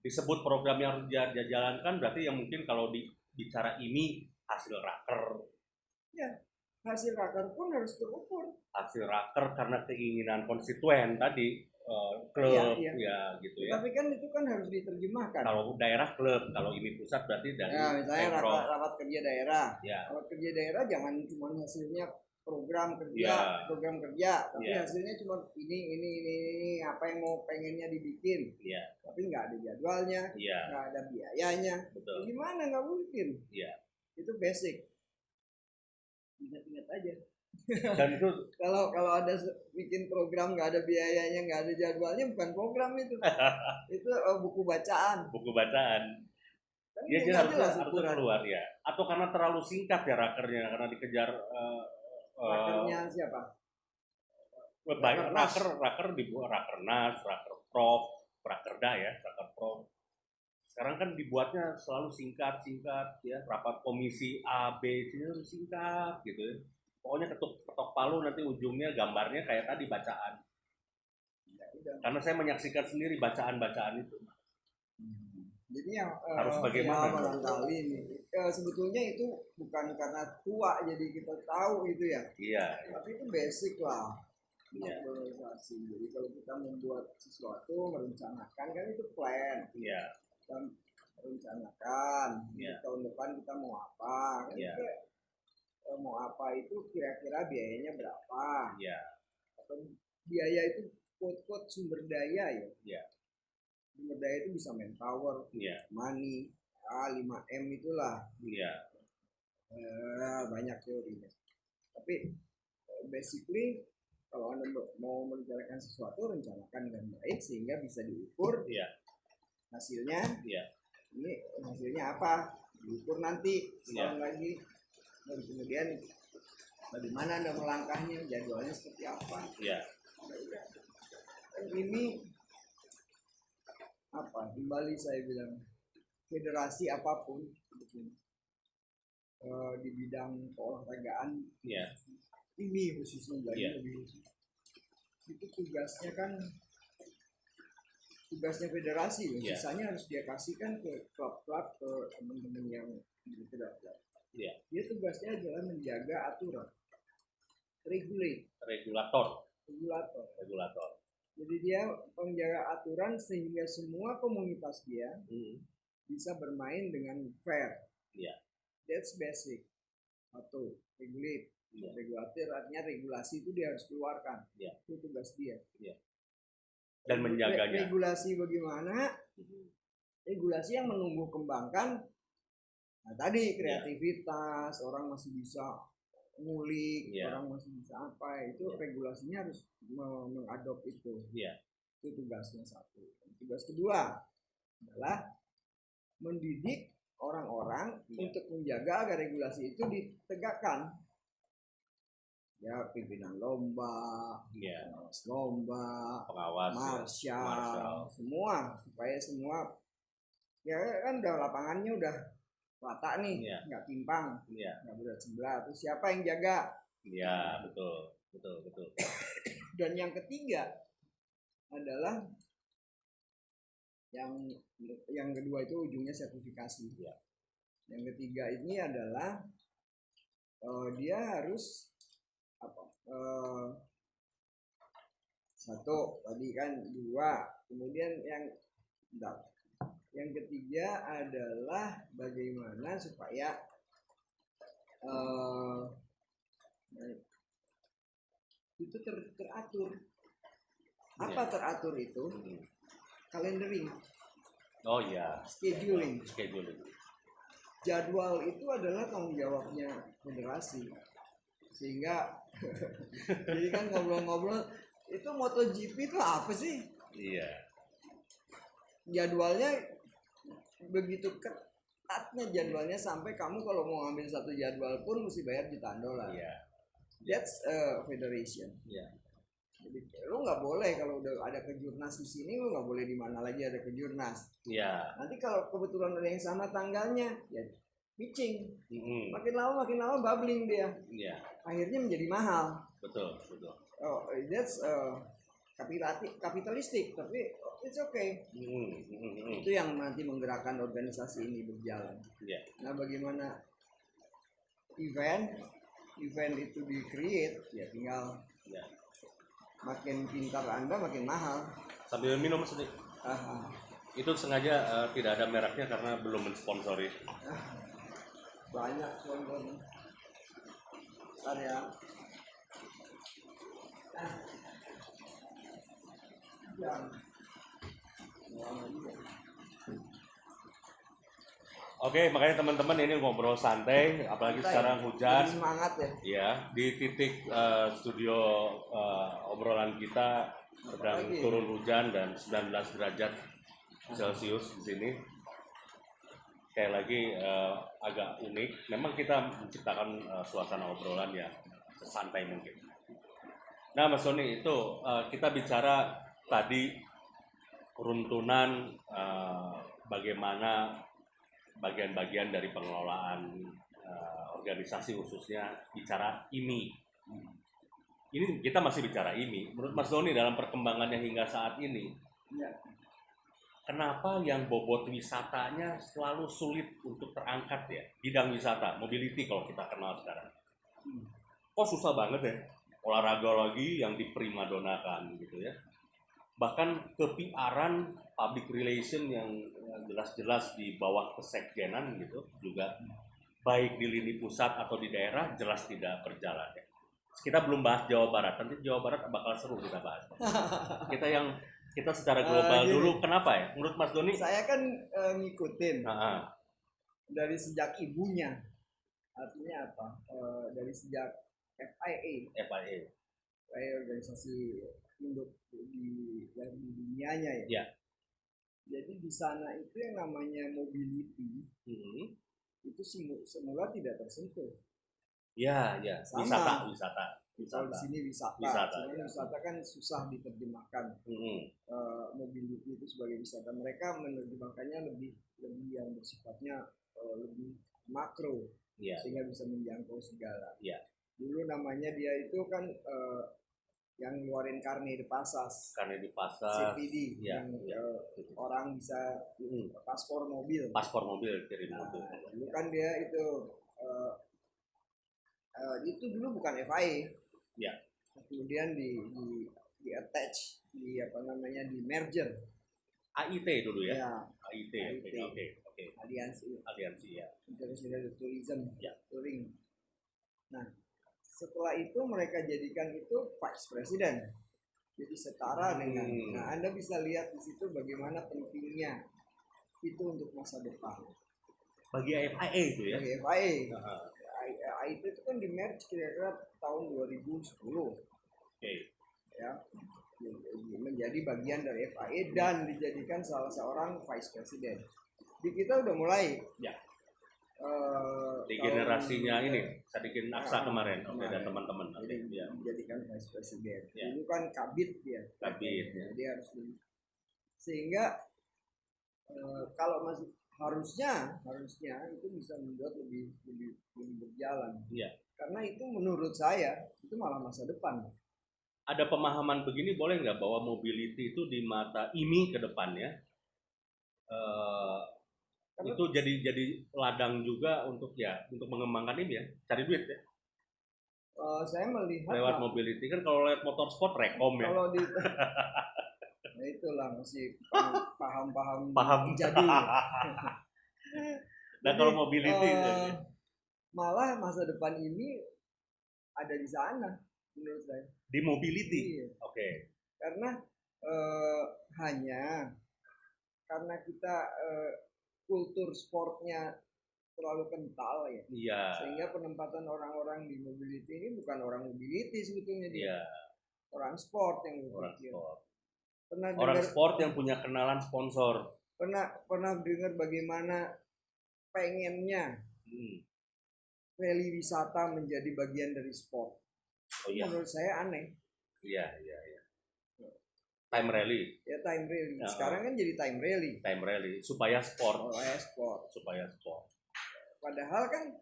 Disebut program yang dijalankan berarti yang mungkin kalau bicara ini hasil raker. Ya, hasil raker pun harus terukur. Hasil raker karena keinginan konstituen tadi, klub ya gitu ya. Tapi kan itu kan harus diterjemahkan. Kalau daerah klub, kalau ini pusat berarti dari misalnya rapat kerja daerah. Ya. Rapat kerja daerah jangan cuma hasilnya program kerja, tapi hasilnya cuma ini apa yang mau pengennya dibikin. Tapi nggak ada jadwalnya, nggak ada biayanya. Betul. Gimana nggak mungkin? Itu basic. Ingat-ingat aja. Dan itu kalau ada bikin program nggak ada biayanya, nggak ada jadwalnya, bukan program itu. Itu buku bacaan. Kan dia harus keluar ya. Atau karena terlalu singkat ya rakernya, karena dikejar rakernya siapa? Raker dibuat rakernas, raker prof, rakerda ya, raker prof. Sekarang kan dibuatnya selalu singkat ya, rapat komisi A, B, C harus singkat gitu ya. Pokoknya ketok palu nanti ujungnya gambarnya kayak tadi bacaan. Karena saya menyaksikan sendiri bacaan itu. Jadi yang harus bagaimana? Barangkali ini sebetulnya itu bukan karena tua jadi kita tahu itu ya. Iya. Tapi itu basic lah. Organisasi. Jadi kalau kita membuat sesuatu, merencanakan kan itu plan. Iya. Kita merencanakan tahun depan kita mau apa kan mau apa itu kira-kira biayanya berapa atau biaya itu quote sumber daya sumber daya itu bisa manpower, money, 5M itulah banyak teorinya. Tapi basically kalau Anda mau merencanakan sesuatu, rencanakan dengan baik sehingga bisa diukur hasilnya. Ini hasilnya apa? Diukur nanti setahun lagi. Dan kemudian bagaimana Anda melangkahnya, jadwalnya seperti apa? Dan ini apa? Di Bali saya bilang federasi apapun di bidang keolahragaan ini khususnya Bali lebih khusus. Itu tugasnya federasi, sisanya harus dia kasihkan ke klub-klub, ke teman-teman yang tidak. Dia tugasnya adalah menjaga aturan, regulator. Jadi dia menjaga aturan sehingga semua komunitas dia bisa bermain dengan fair. That's basic. Satu, regulator artinya regulasi itu dia harus keluarkan. Itu tugas dia. Dan menjaganya. Regulasi bagaimana? Regulasi yang menumbuh kembangkan. Nah tadi kreativitas, orang masih bisa ngulik, orang masih bisa apa, itu regulasinya harus mengadop itu. Itu tugasnya satu. Tugas kedua adalah mendidik orang-orang untuk menjaga agar regulasi itu ditegakkan. Ya pimpinan lomba, pengawas lomba, marshal, semua supaya semua ya kan udah lapangannya udah rata nih, nggak timpang, nggak berat sebelah. Terus siapa yang jaga? Iya betul. Betul. Dan yang ketiga adalah yang kedua itu ujungnya sertifikasi. Ya. Yang ketiga ini adalah dia harus satu tadi kan, dua, kemudian yang ketiga adalah bagaimana supaya itu teratur. Apa teratur itu? Calendaring. Oh iya. Scheduling. Jadwal itu adalah tanggung jawabnya federasi. Sehingga jadi kan ngobrol-ngobrol itu MotoGP itu apa sih? Iya. Jadwalnya begitu ketatnya jadwalnya sampai kamu kalau mau ngambil satu jadwal pun mesti bayar jutaan dolar. Iya. That's a federation. Iya. Jadi lu nggak boleh kalau udah ada kejurnas di sini, lu nggak boleh di mana lagi ada kejurnas. Iya. Nanti kalau kebetulan ada yang sama tanggalnya, ya pitching. Makin lama bubbling dia. Iya. Akhirnya menjadi mahal. Betul. Oh, that's kapitalistik, tapi it's okay. Itu yang nanti menggerakkan organisasi ini berjalan. Yeah. Nah, bagaimana event itu di-create, ya tinggal makin pintar Anda makin mahal. Sambil minum sedikit. Itu sengaja tidak ada mereknya karena belum mensponsori. Banyak sponsor. Bentar ya. Oke, makanya teman-teman ini ngobrol santai, apalagi sekarang hujan. Semangat ya. Iya, di titik studio obrolan kita sedang turun hujan dan 19 derajat Celcius di sini. Sekali lagi agak unik. Memang kita menciptakan suasana obrolan yang sesantai mungkin. Nah, Mas Doni, itu kita bicara tadi runtunan bagaimana bagian-bagian dari pengelolaan organisasi, khususnya bicara IMI. Ini kita masih bicara IMI. Menurut Mas Doni dalam perkembangannya hingga saat ini, kenapa yang bobot wisatanya selalu sulit untuk terangkat ya? Bidang wisata, mobility kalau kita kenal sekarang. Kok susah banget ya? Olahraga lagi yang diprimadonakan gitu ya. Bahkan ke-PR-an, public relation yang jelas-jelas di bawah kesekjenan gitu juga, baik di lini pusat atau di daerah jelas tidak berjalan ya. Kita belum bahas Jawa Barat, nanti Jawa Barat bakal seru kita bahas. Kita secara global dulu, kenapa ya? Menurut Mas Doni? Saya kan ngikutin dari sejak ibunya, artinya apa? Dari sejak FIA, organisasi induk di dunianya ya. Ya. Jadi di sana itu yang namanya mobility itu semula tidak tersentuh. Ya. Wisata. Kalau di sini wisata kan susah diterjemahkan. Mobility itu sebagai wisata, mereka menerjemahkannya lebih yang bersifatnya lebih makro, sehingga bisa menjangkau segala. Dulu namanya dia itu kan yang ngeluarin Carnet de Passage, CPD, yang orang bisa paspor mobil kirim mobil. Dulu kan dia itu dulu bukan FIA. Kemudian di attach, di merger. AIT dulu ya. AIT. Oke. Aliansi ya. International Tourism Touring. Nah, setelah itu mereka jadikan itu vice president, jadi setara dengan. Nah, Anda bisa lihat di situ bagaimana pentingnya itu untuk masa depan. Bagi FIA itu ya. Bagi FIA. AIT itu kan di merge kira-kira tahun 2010. Ya, menjadi bagian dari FIA dan dijadikan salah seorang vice president. Di kita udah mulai. Di generasinya ini Sadikin Aksa kemarin, dan teman-teman dijadikan vice president. Dulu kan kabit dia. Dia harus sehingga kalau masih harusnya itu bisa membuat lebih berjalan. Karena itu menurut saya itu malah masa depan. Ada pemahaman begini boleh nggak bahwa mobility itu di mata IMI ke depannya itu jadi ladang juga untuk mengembangkan ini ya, cari duit ya. Saya melihat lewat mobility kan, kalau lewat motorsport rekom ya. Kalau di nah itulah masih paham jadul. Nah kalau mobility malah masa depan ini ada di sana menurut saya. Di mobility. Iya. Oke. Karena hanya karena kita kultur sportnya terlalu kental ya. Iya. Sehingga penempatan orang-orang di mobility ini bukan orang mobility sebetulnya dia. Iya. Orang sport yang orang sport. Orang sport yang punya kenalan sponsor. Pernah dengar bagaimana pengennya rally wisata menjadi bagian dari sport. Oh, iya. Menurut saya aneh. Iya. Time rally. Ya time rally. Sekarang kan jadi time rally. Time rally supaya sport. Supaya sport. Padahal kan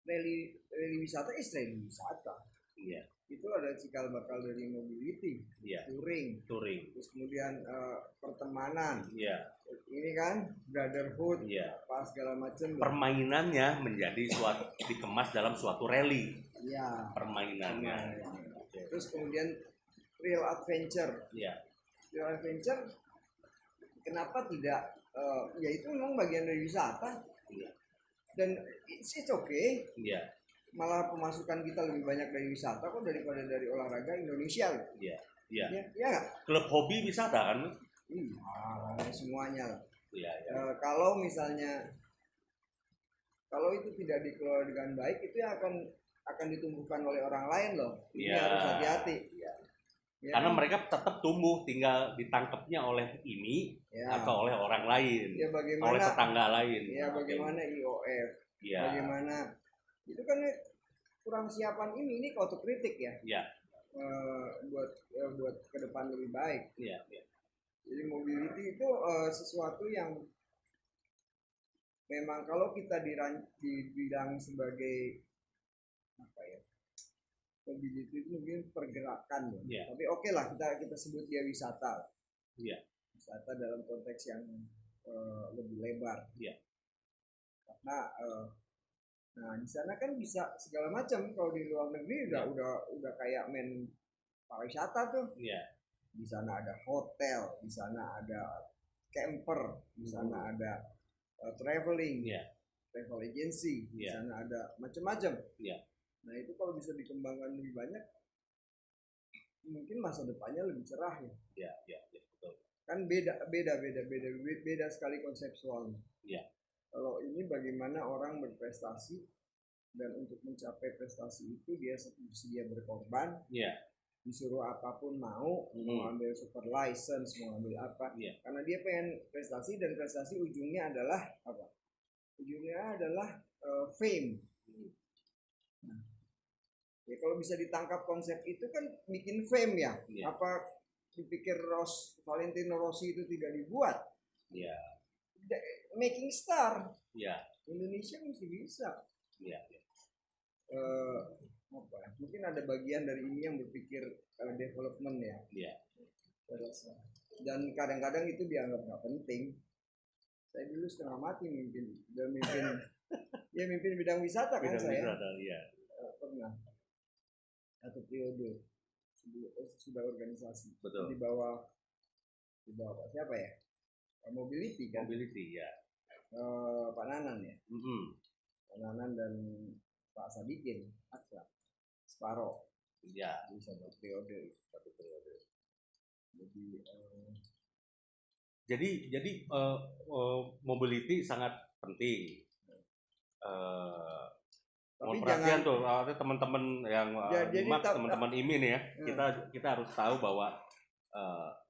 rally wisata rally wisata. Iya. Itu ada cikal bakal dari mobility. Iya. Touring. Terus kemudian pertemanan. Iya. Ini kan brotherhood. Iya. Apa segala macam. Permainannya menjadi dikemas dalam suatu rally. Iya. Permainannya. Terus kemudian real adventure. Iya. Real adventure. Kenapa tidak? Ya itu memang bagian dari wisata. Iya. Dan it's okay. Iya. Malah pemasukan kita lebih banyak dari wisata kok daripada dari olahraga Indonesia. Iya. Iya nggak? Klub hobi wisata kan? Iya, semuanya lah. Iya. Kalau misalnya kalau itu tidak dikelola dengan baik, itu akan ditumbuhkan oleh orang lain loh. Ini harus hati-hati. Ya, karena mereka tetap tumbuh, tinggal ditangkapnya oleh ini atau oleh orang lain, oleh tetangga lain. Ya, bagaimana IOF? Ya. Bagaimana itu kan kurang siapan ini otokritik ya. Iya. Buat ke depan lebih baik. Iya. Jadi mobility itu sesuatu yang memang kalau kita dibilang sebagai apa ya, mobility itu mungkin pergerakan ya. Tapi oke lah kita sebut dia wisata. Iya. Wisata dalam konteks yang lebih lebar. Iya. Karena nah di sana kan bisa segala macam. Kalau di luar negeri udah kayak main pariwisata tuh. Iya. Di sana ada hotel, di sana ada camper, di sana ada traveling, travel agency, di sana ada macam-macam. Nah itu kalau bisa dikembangkan lebih banyak, mungkin masa depannya lebih cerah ya. Betul. Kan beda sekali konseptualnya. Kalau ini bagaimana orang berprestasi dan untuk mencapai prestasi itu dia sedia berkorban. Disuruh apapun mau ambil super license, mau ambil apa, karena dia pengen prestasi, dan prestasi ujungnya adalah apa? Ujungnya adalah fame. Nah, ya kalau bisa ditangkap konsep itu kan bikin fame ya. Apa dipikir Valentino Rossi itu tidak dibuat? Making star. Indonesia mesti bisa. Mungkin ada bagian dari ini yang berpikir development ya. Dan kadang-kadang itu dianggap nggak penting. Saya dulu setengah mati mimpin bidang wisata kan. Saya pernah satu periode sudah organisasi. Betul. di bawah siapa ya? Mobility kan. Pak Nanan ya. Pak Nanan dan Pak Sadikin Aksa Sparo. Di satu periode. Jadi mobility sangat penting. Tapi perhatian tuh ada teman-teman yang teman-teman IMI nih ya. Kita harus tahu bahwa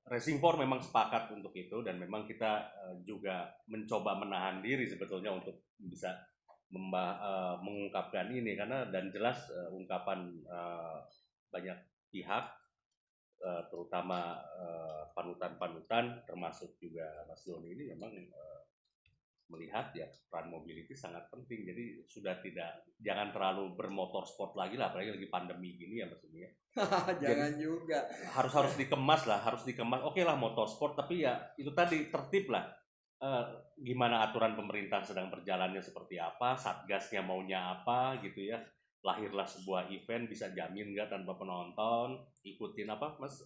Racing Force memang sepakat untuk itu, dan memang kita juga mencoba menahan diri sebetulnya untuk bisa mengungkapkan ini, karena dan jelas ungkapan banyak pihak, terutama panutan-panutan termasuk juga Mas Doni ini memang melihat ya peran mobility sangat penting. Jadi jangan terlalu bermotor sport lagi lah, apalagi lagi pandemi gini ya maksudnya. Jangan juga. Harus dikemas lah, Oke lah motorsport, tapi ya itu tadi tertib lah. Gimana aturan pemerintah sedang berjalannya seperti apa, satgasnya maunya apa gitu ya. Lahirlah sebuah event, bisa jamin nggak tanpa penonton, ikutin apa mas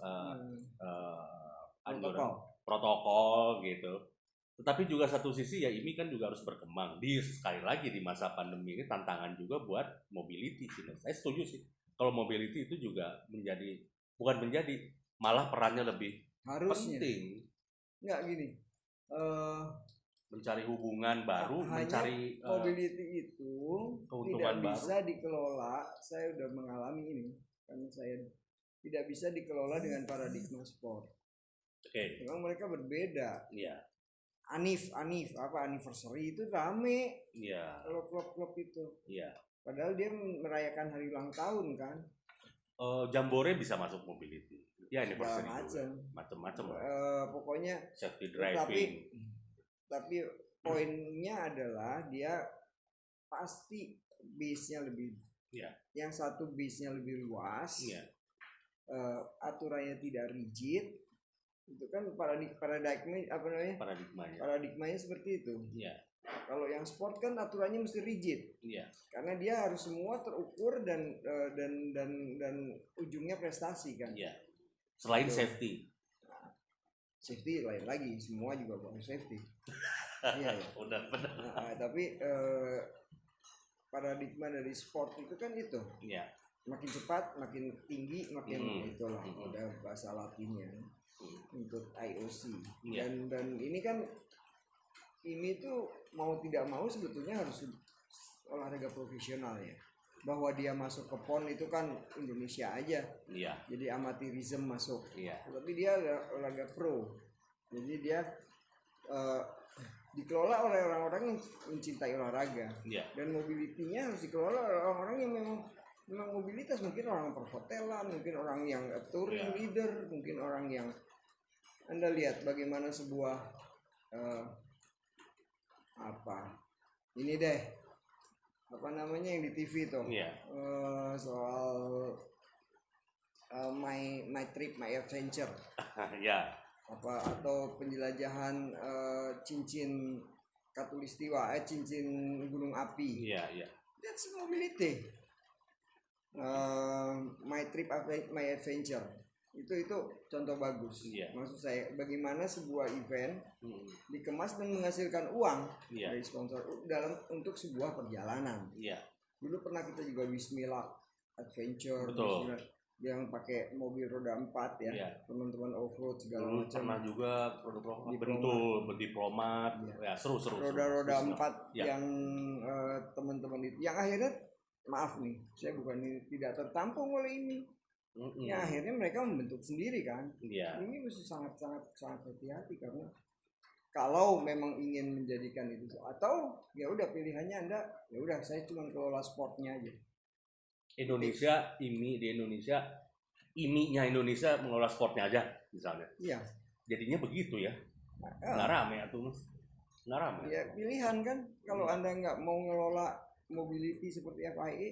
protokol gitu. Tetapi juga satu sisi ya ini kan juga harus berkembang. Sekali lagi di masa pandemi ini tantangan juga buat mobility sih. Saya setuju sih. Kalau mobility itu juga malah perannya lebih harusnya penting. Nggak gini. Mencari hubungan baru, mencari mobility itu keuntungan tidak bisa dikelola. Saya udah mengalami ini karena saya tidak bisa dikelola dengan paradigma sport. Oke. Memang mereka berbeda. Iya. Anniversary itu rame. Iya. Kalau klub-klub itu. Iya. Padahal dia merayakan hari ulang tahun kan. Jambore bisa masuk mobility. Ya anniversary macam-macam. Pokoknya safety driving. Tapi poinnya adalah dia pasti base-nya lebih. Iya. Yang satu base-nya lebih luas. Iya. Aturannya tidak rigid. Itu kan paradigmanya seperti itu. Iya. Kalau yang sport kan aturannya mesti rigid. Iya. Karena dia harus semua terukur dan ujungnya prestasi kan. Iya. Selain safety. Nah, safety lain lagi, semua juga bukan safety. Iya ya. Udah benar. Tapi paradigma dari sport itu kan itu. Iya. Makin cepat, makin tinggi, makin itulah udah bahasa Latinnya. Untuk IOC dan ini kan ini tuh mau tidak mau sebetulnya harus olahraga profesional ya, bahwa dia masuk ke PON itu kan Indonesia aja. Iya. Jadi amatirisme masuk. Iya. Tapi dia olahraga pro, jadi dia dikelola oleh orang-orang yang mencintai olahraga. Iya. Dan mobility-nya harus dikelola oleh orang-orang yang memang mobilitas, mungkin orang perhotelan, mungkin orang yang touring leader, mungkin orang yang Anda lihat bagaimana sebuah ini deh apa namanya yang di TV tuh soal my trip my adventure atau penjelajahan cincin Katulistiwa cincin gunung api. That's mobility. My trip my adventure itu contoh bagus. Maksud saya bagaimana sebuah event dikemas dan menghasilkan uang dari sponsor untuk sebuah perjalanan. Dulu pernah kita juga Wismila Adventure, Wismila yang pakai mobil roda 4 teman-teman off-road segala macam. Pernah juga Diplomat. Seru. Roda 4 yang teman-teman itu yang akhirnya maaf nih, saya bukan tidak tertampung oleh ini. Ya akhirnya mereka membentuk sendiri kan. Ini mesti sangat hati-hati karena kalau memang ingin menjadikan itu atau ya udah pilihannya Anda ya udah saya cuma kelola sportnya aja. Di Indonesia mengelola sportnya aja misalnya. Iya. Jadinya begitu ya. Nggak rame tuh mas. Nggak rame. Ya pilihan kan kalau Anda nggak mau ngelola mobility seperti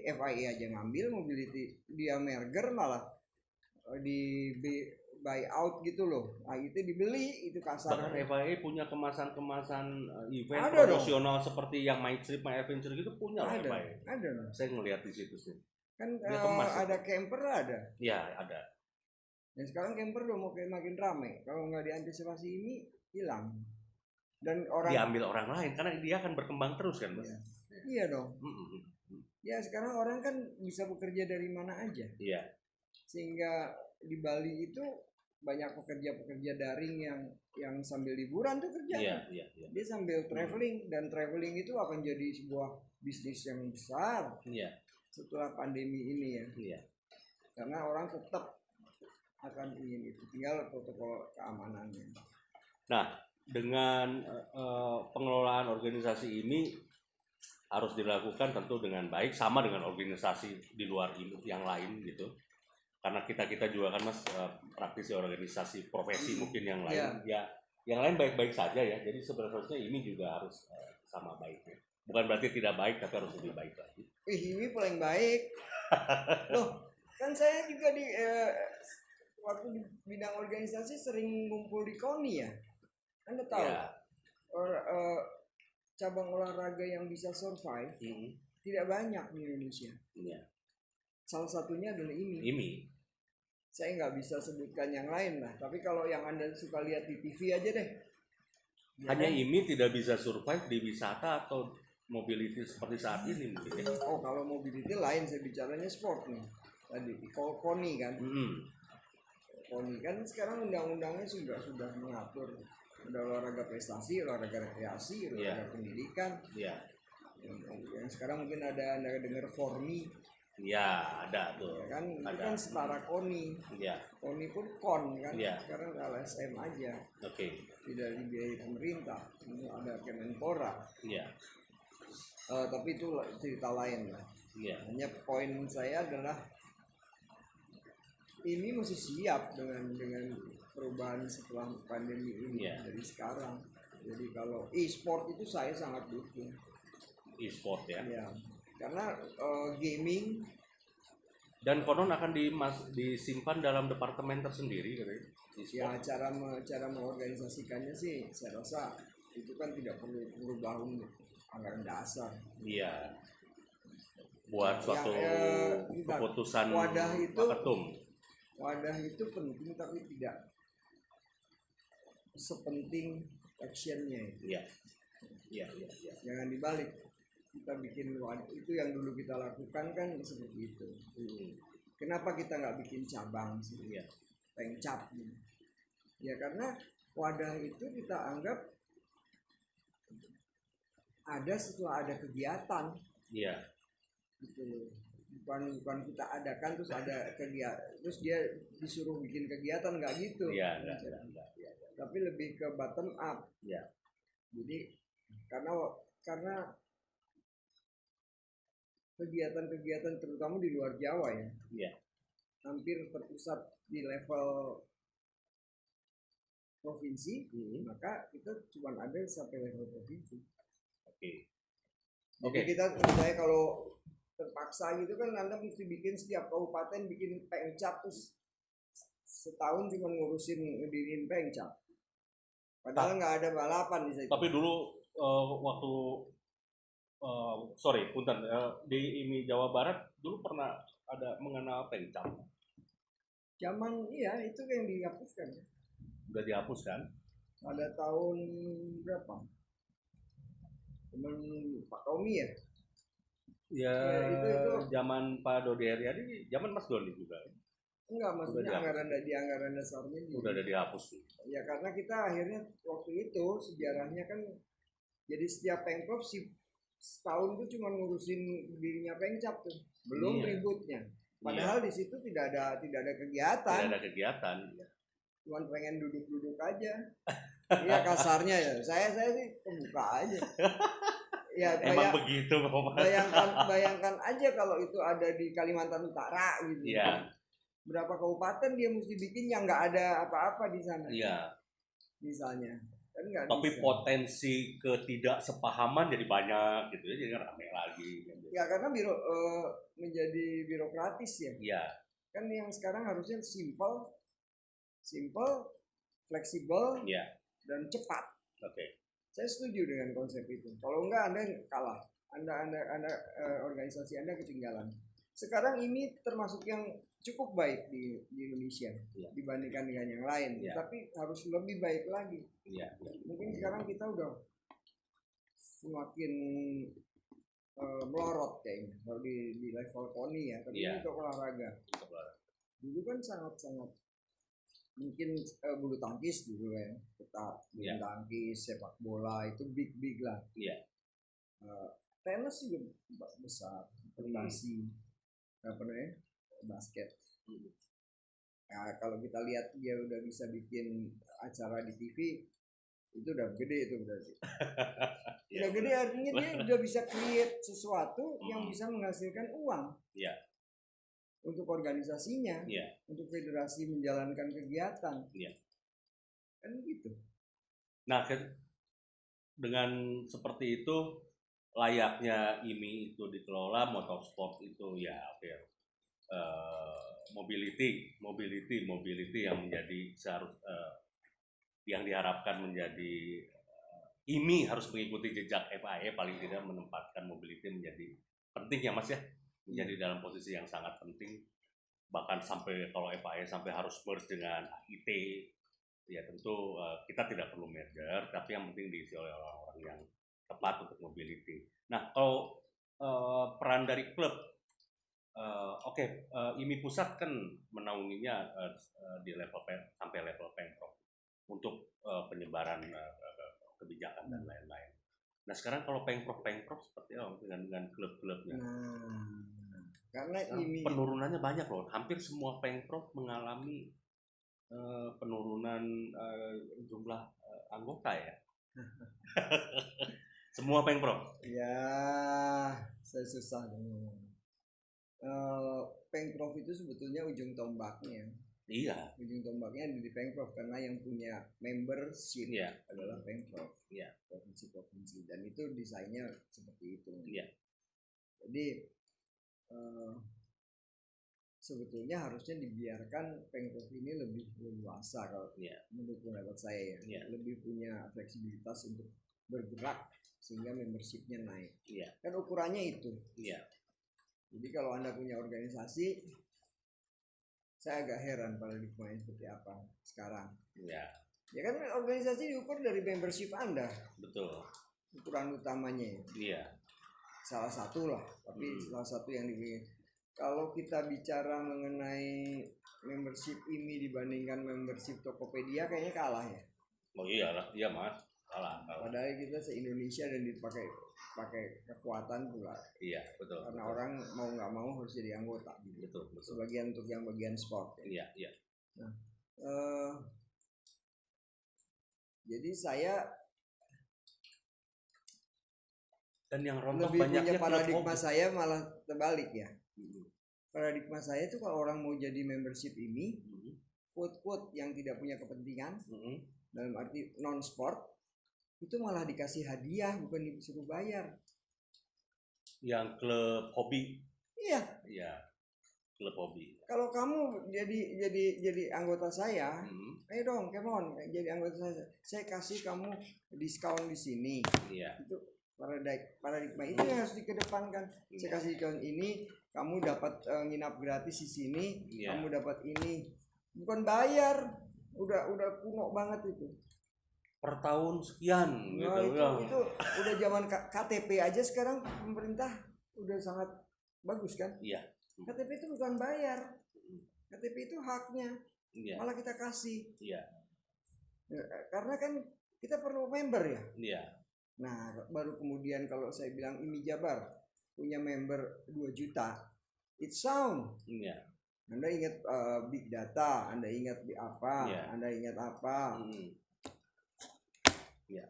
FIA aja ngambil mobility, dia merger malah di buy out gitu loh. Itu dibeli itu kasar. Bahkan FIA punya kemasan event profesional seperti yang My Trip My Adventure gitu punya FIA. Ada. Saya ngelihat di situ sih. Kan ada camper ada. Iya ada. Dan sekarang camper udah mau makin ramai. Kalau nggak diantisipasi ini hilang. Dan diambil orang lain karena dia akan berkembang terus kan mas. Iya dong. Ya sekarang orang kan bisa bekerja dari mana aja. Iya. Sehingga di Bali itu banyak pekerja daring yang sambil liburan tuh kerja. Iya. Dia sambil traveling dan traveling itu akan jadi sebuah bisnis yang besar. Iya. Setelah pandemi ini ya. Iya. Karena orang tetap akan ingin itu, tinggal protokol keamanannya. Nah, dengan pengelolaan organisasi ini harus dilakukan tentu dengan baik, sama dengan organisasi di luar yang lain gitu. Karena kita juga kan mas praktisi organisasi profesi mungkin yang lain yang lain baik-baik saja ya. Jadi sebenarnya ini juga harus sama baiknya. Bukan berarti tidak baik, tapi harus lebih baik lagi. IMI paling baik. Loh, kan saya juga di waktu di bidang organisasi sering ngumpul di KONI ya. Anda tahu, Ya. cabang olahraga yang bisa survive tidak banyak di Indonesia. Iya. Salah satunya adalah ini. IMI. Saya nggak bisa sebutkan yang lain lah, tapi kalau yang Anda suka lihat di TV aja deh. Hanya IMI tidak bisa survive di wisata atau mobility seperti saat ini mungkin ya. Oh, kalau mobility lain, saya bicaranya sport nih. Tadi KONI kan. KONI kan sekarang undang-undangnya sudah mengatur. Ada olahraga prestasi, olahraga rekreasi, olahraga pendidikan. Iya. Yang sekarang mungkin ada Anda dengar Formi. Iya, ada tuh. Ya kan, itu Ada. kan setara KONI. Iya. KONI pun KON kan. Iya. Sekarang LSM aja. Oke. Tidak dibiayai pemerintah. Ini ada Kemenpora. Iya. Tapi itu cerita lain lah. Iya. Hanya poin saya adalah ini mesti siap dengan perubahan setelah pandemi ini dari sekarang. Jadi kalau e-sport itu saya sangat dukung. E-sport ya. Ya, karena gaming Dan konon akan disimpan dalam departemen tersendiri katanya. ya cara mengorganisasikannya sih saya rasa itu kan tidak perlu perubahan anggaran dasar. Iya. Buat suatu keputusan wadah itu ketum. Wadah itu penting tapi tidak sepenting actionnya. Iya. Jangan dibalik, kita bikin wadah itu yang dulu kita lakukan kan seperti itu. Kenapa kita nggak bikin cabang sih? Pengcap gitu. Ya karena wadah itu kita anggap ada setelah ada kegiatan. Iya. Gitu. Bukan kita adakan terus ada kegiatan terus dia disuruh bikin kegiatan, nggak gitu. Iya. Tapi lebih ke bottom up. Iya. Jadi karena kegiatan-kegiatan terutama di luar Jawa ya. Iya. Hampir terpusat di level provinsi, maka kita cuma ada sampai level provinsi. Jadi kita misalnya kalau terpaksa gitu kan Anda mesti bikin setiap kabupaten bikin pengcap terus setahun cuma ngurusin ngedirin pengcap. Padahal nggak ada balapan di situ. Tapi dulu waktu punten di IMI Jawa Barat dulu pernah ada mengenal pengcap. Zaman itu yang dihapuskan. Udah dihapus kan? Pada tahun berapa? Teman Pak Tommy ya? Ya, itu zaman Pak Dodi Heriadi, zaman Mas Doni juga. Enggak, maksudnya anggaran dasarnya udah ada dihapus. Ya karena kita akhirnya waktu itu sejarahnya kan jadi setiap pengprov setahun tuh cuma ngurusin dirinya pengcap tuh, belum ributnya. Padahal di situ tidak ada kegiatan. Tidak ada kegiatan. Cuma pengen duduk-duduk aja. Iya kasarnya ya. Saya sih pembuka aja. Ya, emang begitu Bapak. Bayangkan aja kalau itu ada di Kalimantan Utara gitu. Iya. Berapa kabupaten dia mesti bikin yang nggak ada apa-apa di sana. Iya. Misalnya. Kan nggak tapi bisa. Potensi ketidaksepahaman jadi banyak gitu ya, jadi ramai lagi. Ya karena menjadi birokratis ya. Iya. Kan yang sekarang harusnya simple, fleksibel, dan cepat. Oke. Saya setuju dengan konsep itu. Kalau enggak Anda kalah. Anda organisasi Anda ketinggalan. Sekarang ini termasuk yang cukup baik di Indonesia dibandingkan dengan yang lain. Tapi harus lebih baik lagi. Mungkin sekarang kita udah semakin melorot kayaknya kalau di level KONI ya. Tapi untuk olahraga. Dulu kan sangat mungkin bulu tangkis dulu ya, ketat, bulu tangkis, sepak bola itu big lah. Tenis juga besar, prestasi, basket. Nah, kalau kita lihat dia udah bisa bikin acara di TV, itu udah gede itu berarti. Udah gede artinya dia udah bisa create sesuatu yang bisa menghasilkan uang. Untuk organisasinya, untuk federasi menjalankan kegiatan, kan gitu. Nah, dengan seperti itu layaknya IMI itu dikelola, motorsport itu ya oke. Mobility yang menjadi yang diharapkan menjadi IMI harus mengikuti jejak FIA, paling tidak menempatkan mobility menjadi penting ya Mas ya, menjadi dalam posisi yang sangat penting, bahkan sampai kalau FIA sampai harus merge dengan IT ya tentu kita tidak perlu merger, tapi yang penting diisi oleh orang-orang yang tepat untuk mobility. Nah kalau peran dari klub, IMI pusat kan menaunginya di level sampai level Pemprov untuk penyebaran kebijakan dan lain-lain. Nah sekarang kalau Pemprov seperti apa dengan klub-klubnya? Karena ini penurunannya banyak loh, hampir semua Pemprov mengalami penurunan jumlah anggota ya. Semua Pemprov. Ya, saya susah dong. Pemprov itu sebetulnya ujung tombaknya. Iya. Ujung tombaknya di Pemprov karena yang punya membership adalah Pemprov. Iya. Provinsi dan itu desainnya seperti itu. Iya. Jadi sebetulnya harusnya dibiarkan Pemprov ini lebih leluasa kalau menurut pendapat saya ya. Lebih punya fleksibilitas untuk bergerak sehingga membershipnya naik. Kan ukurannya itu. Jadi kalau Anda punya organisasi, saya agak heran paradigmanya seperti apa sekarang. Ya kan organisasi diukur dari membership Anda. Betul. Ukuran utamanya. Salah satu lah, tapi salah satu yang dipilih. Kalau kita bicara mengenai membership IMI dibandingkan membership Tokopedia, kayaknya kalah ya. Oh iyalah, iya Mas, kalah. Padahal kita se-Indonesia dan dipakai kekuatan pula. Iya, betul. Karena betul. orang mau nggak mau harus jadi anggota. Betul. Sebagian untuk yang bagian sport. Iya. Nah, jadi saya dan yang rontok lebih banyaknya punya paradigma saya malah terbalik ya. Paradigma saya itu kalau orang mau jadi membership ini, quote yang tidak punya kepentingan, dalam arti non sport, itu malah dikasih hadiah bukan disuruh bayar. Yang klub hobi. Iya. Klub hobi. Kalau kamu jadi anggota saya, ayo dong, come on, jadi anggota saya. Saya kasih kamu diskon di sini. Iya. Itu paradigma itu yang harus dikedepankan. Saya kasih diskon ini, kamu dapat nginap gratis di sini, kamu dapat ini, bukan bayar. Udah kuno banget itu. Per tahun sekian. Nah, itu udah zaman KTP aja sekarang pemerintah udah sangat bagus kan? Iya. KTP itu bukan bayar, KTP itu haknya, malah kita kasih. Karena kan kita perlu member ya. Nah, baru kemudian kalau saya bilang IMI Jabar punya member 2 juta, it sound. Anda ingat big data, Anda ingat apa, Anda ingat apa.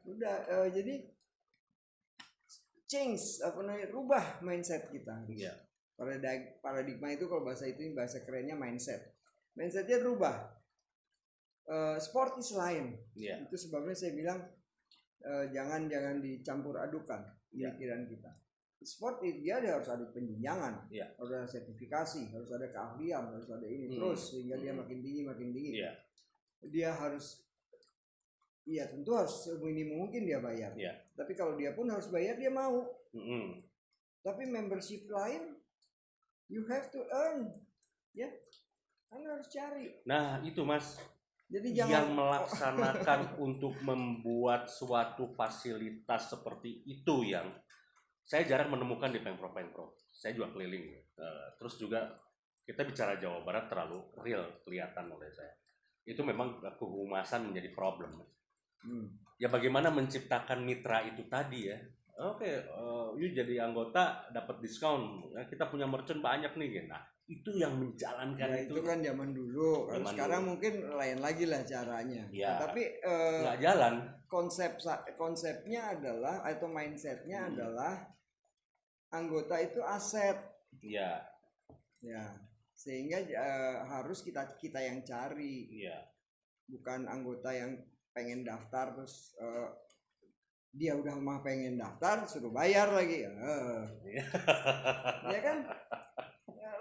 Udah jadi change rubah mindset kita. Paradigma itu kalau bahasa bahasa kerennya mindsetnya berubah. Sport is lain. Itu sebabnya saya bilang jangan dicampur adukan pikiran kita. Sport dia harus ada penjenjangan, harus ada sertifikasi, harus ada keahlian, harus ada ini terus sehingga dia makin tinggi. Dia harus tentu harus minimum mungkin dia bayar. Tapi kalau dia pun harus bayar dia mau. Tapi membership lain you have to earn. Anda harus cari. Nah, itu Mas. Jadi yang melaksanakan untuk membuat suatu fasilitas seperti itu yang saya jarang menemukan di Pemprov. Saya juga keliling. Terus juga kita bicara Jawa Barat terlalu real kelihatan oleh saya. Itu memang kehumasan menjadi problem. Ya bagaimana menciptakan mitra itu tadi ya. You jadi anggota dapat diskon. Kita punya merchant banyak nih. Nah, itu yang menjalankan itu kan zaman dulu. Kalau sekarang mungkin lain lagi lah caranya. Tapi nggak jalan. Konsepnya adalah atau mindsetnya adalah anggota itu aset. Sehingga harus kita yang cari. Bukan anggota yang pengen daftar terus dia udah mah pengen daftar suruh bayar lagi. Ya kan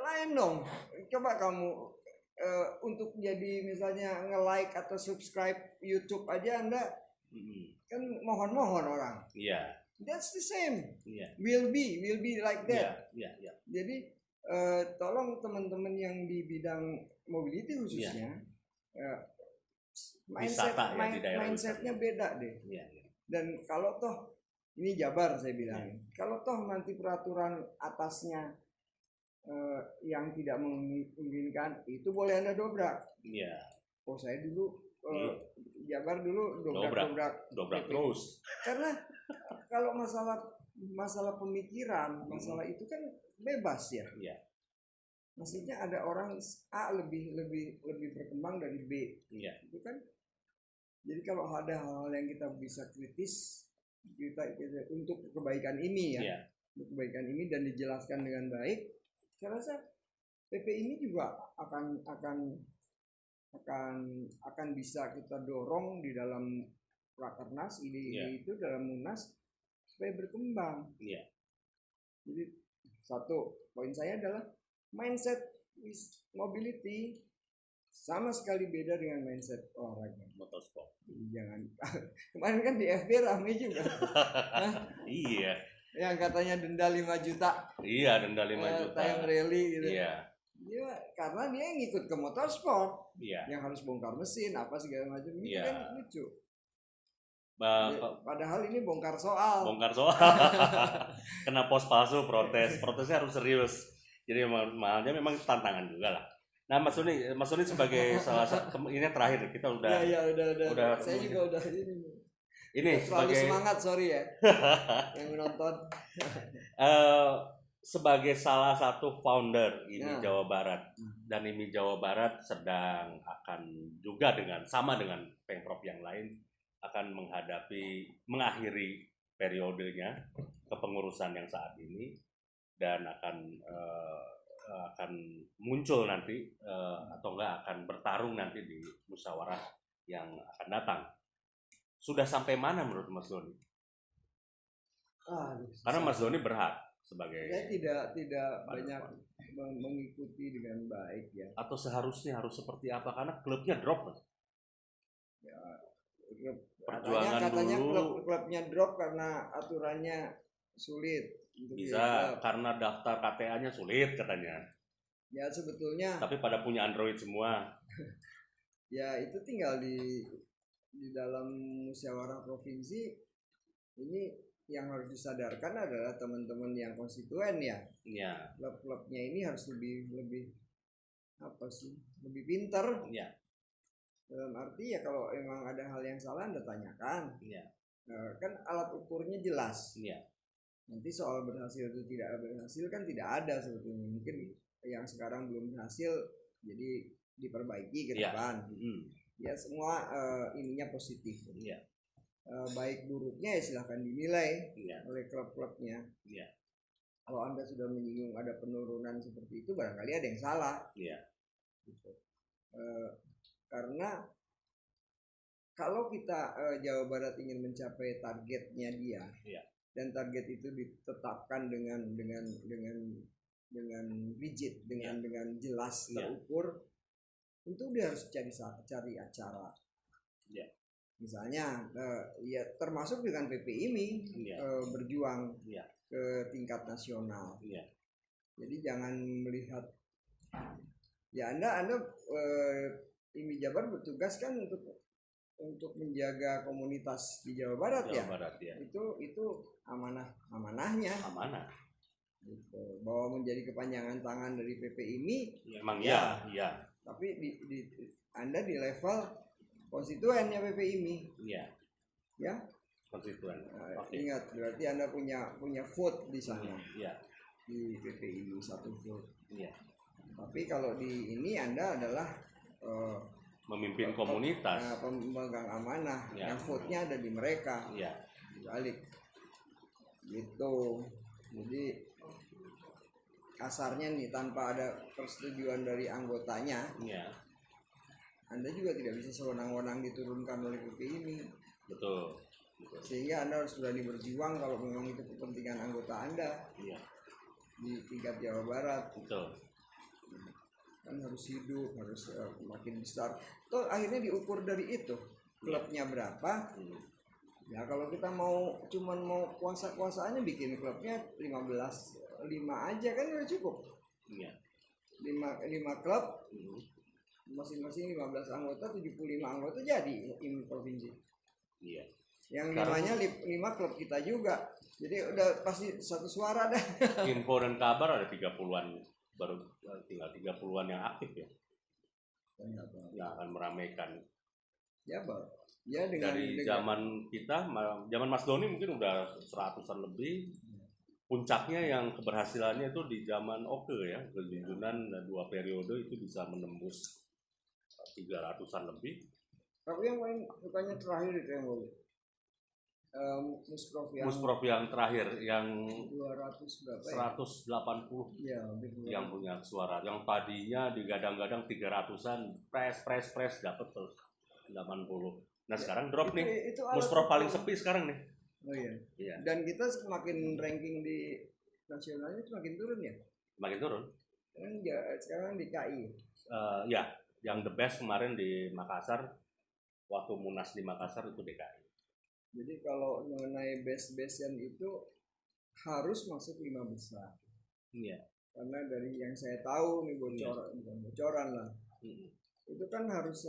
lain dong. Coba kamu untuk jadi misalnya nge-like atau subscribe YouTube aja Anda kan mohon-mohon orang. Iya. That's the same. Iya. Will be like that. Iya. Jadi tolong teman-teman yang di bidang mobility khususnya mindsetnya beda deh. Iya. Dan kalau toh ini Jabar saya bilang, kalau toh nanti peraturan atasnya yang tidak menginginkan itu boleh Anda dobrak. Iya. Oh saya dulu Jabar dulu dobrak terus. Karena kalau masalah pemikiran, masalah itu kan bebas ya. Iya. Maksudnya ada orang A lebih berkembang dari B. Iya. Itu kan. Jadi kalau ada hal-hal yang kita bisa kritis kita untuk kebaikan ini ya. Iya. Untuk kebaikan ini dan dijelaskan dengan baik, saya rasa PP ini juga akan bisa kita dorong di dalam Rakernas ide itu dalam Munas supaya berkembang. Iya. Jadi satu poin saya adalah mindset mobility sama sekali beda dengan mindset olahraga motorsport. Jangan kemarin kan di FB ramai juga. Iya. Yang katanya denda 5 juta. Iya, denda 5 juta. Time rally gitu. Iya. Dia karena dia ngikut ke motorsport. Iya. Yang harus bongkar mesin apa segala macam itu kan lucu. Padahal ini bongkar soal. Kena pos palsu protesnya harus serius. Jadi mahalnya memang tantangan juga lah. Nah Mas Doni sebagai salah satu ini terakhir kita udah. Udah. Saya juga udah ini sebagai semangat sorry ya yang menonton. Sebagai salah satu founder IMI Jawa Barat dan IMI Jawa Barat sedang akan juga sama dengan Pemprov yang lain akan mengakhiri periodenya kepengurusan yang saat ini dan akan muncul nanti atau enggak akan bertarung nanti di musyawarah yang akan datang. Sudah sampai mana menurut Mas Doni? Karena Mas Doni berhak sebagai saya tidak banyak mengikuti dengan baik ya. Atau seharusnya harus seperti apa karena klubnya drop Mas. Ya, katanya klubnya drop karena aturannya sulit. Bisa karena daftar KTA-nya sulit katanya. Ya sebetulnya. Tapi pada punya Android semua. Ya itu tinggal di dalam musyawarah provinsi ini yang harus disadarkan adalah teman-teman yang konstituen ya. Iya. Klub-klubnya ini harus lebih pintar. Iya. Dalam arti ya kalau emang ada hal yang salah Anda tanyakan. Iya. Kan alat ukurnya jelas. Iya. Nanti soal berhasil atau tidak berhasil kan tidak ada sebetulnya. Mungkin yang sekarang belum berhasil jadi diperbaiki ke depan. Ya semua ininya positif. Iya. Baik buruknya ya silahkan dinilai oleh klub-klubnya. Iya. Kalau Anda sudah menyinggung ada penurunan seperti itu barangkali ada yang salah. Iya. Gitu. Karena kalau kita Jawa Barat ingin mencapai targetnya dia, dan target itu ditetapkan dengan rigid, dengan jelas terukur, tentu dia harus cari acara. Misalnya, ya termasuk dengan PPIMI berjuang ke tingkat nasional. Jadi jangan melihat, ya Anda IMI Jabar bertugas kan untuk menjaga komunitas di Jawa Barat. Itu amanahnya. Gitu. Bahwa menjadi kepanjangan tangan dari PPIMI. Memang iya. Tapi Anda di level konstituennya PPIMI. Ya. Konstituen. Ingat berarti Anda punya vote di sana. Di PPIMI 1 vote. Tapi kalau di ini Anda adalah memimpin komunitas, pemegang amanah, yang vote-nya ada di mereka. Balik gitu. Jadi kasarnya nih tanpa ada persetujuan dari anggotanya, Anda juga tidak bisa sewenang-wenang diturunkan oleh PP ini. Betul. Sehingga Anda harus berani berjuang kalau memang itu kepentingan anggota Anda. Iya. Di tingkat Jawa Barat. Betul. Kan harus hidup, harus makin besar. Toh akhirnya diukur dari itu. Klubnya berapa? Ya kalau kita cuman mau kuasa-kuasaannya bikin klubnya 5 aja kan udah cukup. Iya. 5 klub. Masing-masing 15 anggota, 75 anggota jadi ini provinsi. Iya. Yang 5 klub kita juga. Jadi udah pasti satu suara dah. Info dan kabar ada 30-an, baru tinggal 30-an yang aktif ya. Yang akan meramaikan. Ya, Bang. Ya dari zaman kita, zaman Mas Doni mungkin udah 100-an lebih. Puncaknya yang keberhasilannya itu di zaman Oke ya, kejunjunan 2 periode itu bisa menembus 300-an lebih. Tapi yang paling bukannya terakhir itu yang boleh. Musprof yang terakhir yang 200 berapa 180 ya, yang punya suara, yang tadinya digadang-gadang 300-an press dapat terus 80. Nah sekarang drop nih, Musprof paling sepi sekarang nih. Oh iya. Iya. Dan kita semakin ranking di nasionalnya semakin turun ya? Semakin turun. Kan sekarang di KI. Ya, yang the best kemarin di Makassar, waktu Munas di Makassar itu DKI. Jadi kalau mengenai base-basean itu harus masuk 5 besar. Iya. Karena dari yang saya tahu nih bukan bocoran lah. Itu kan harus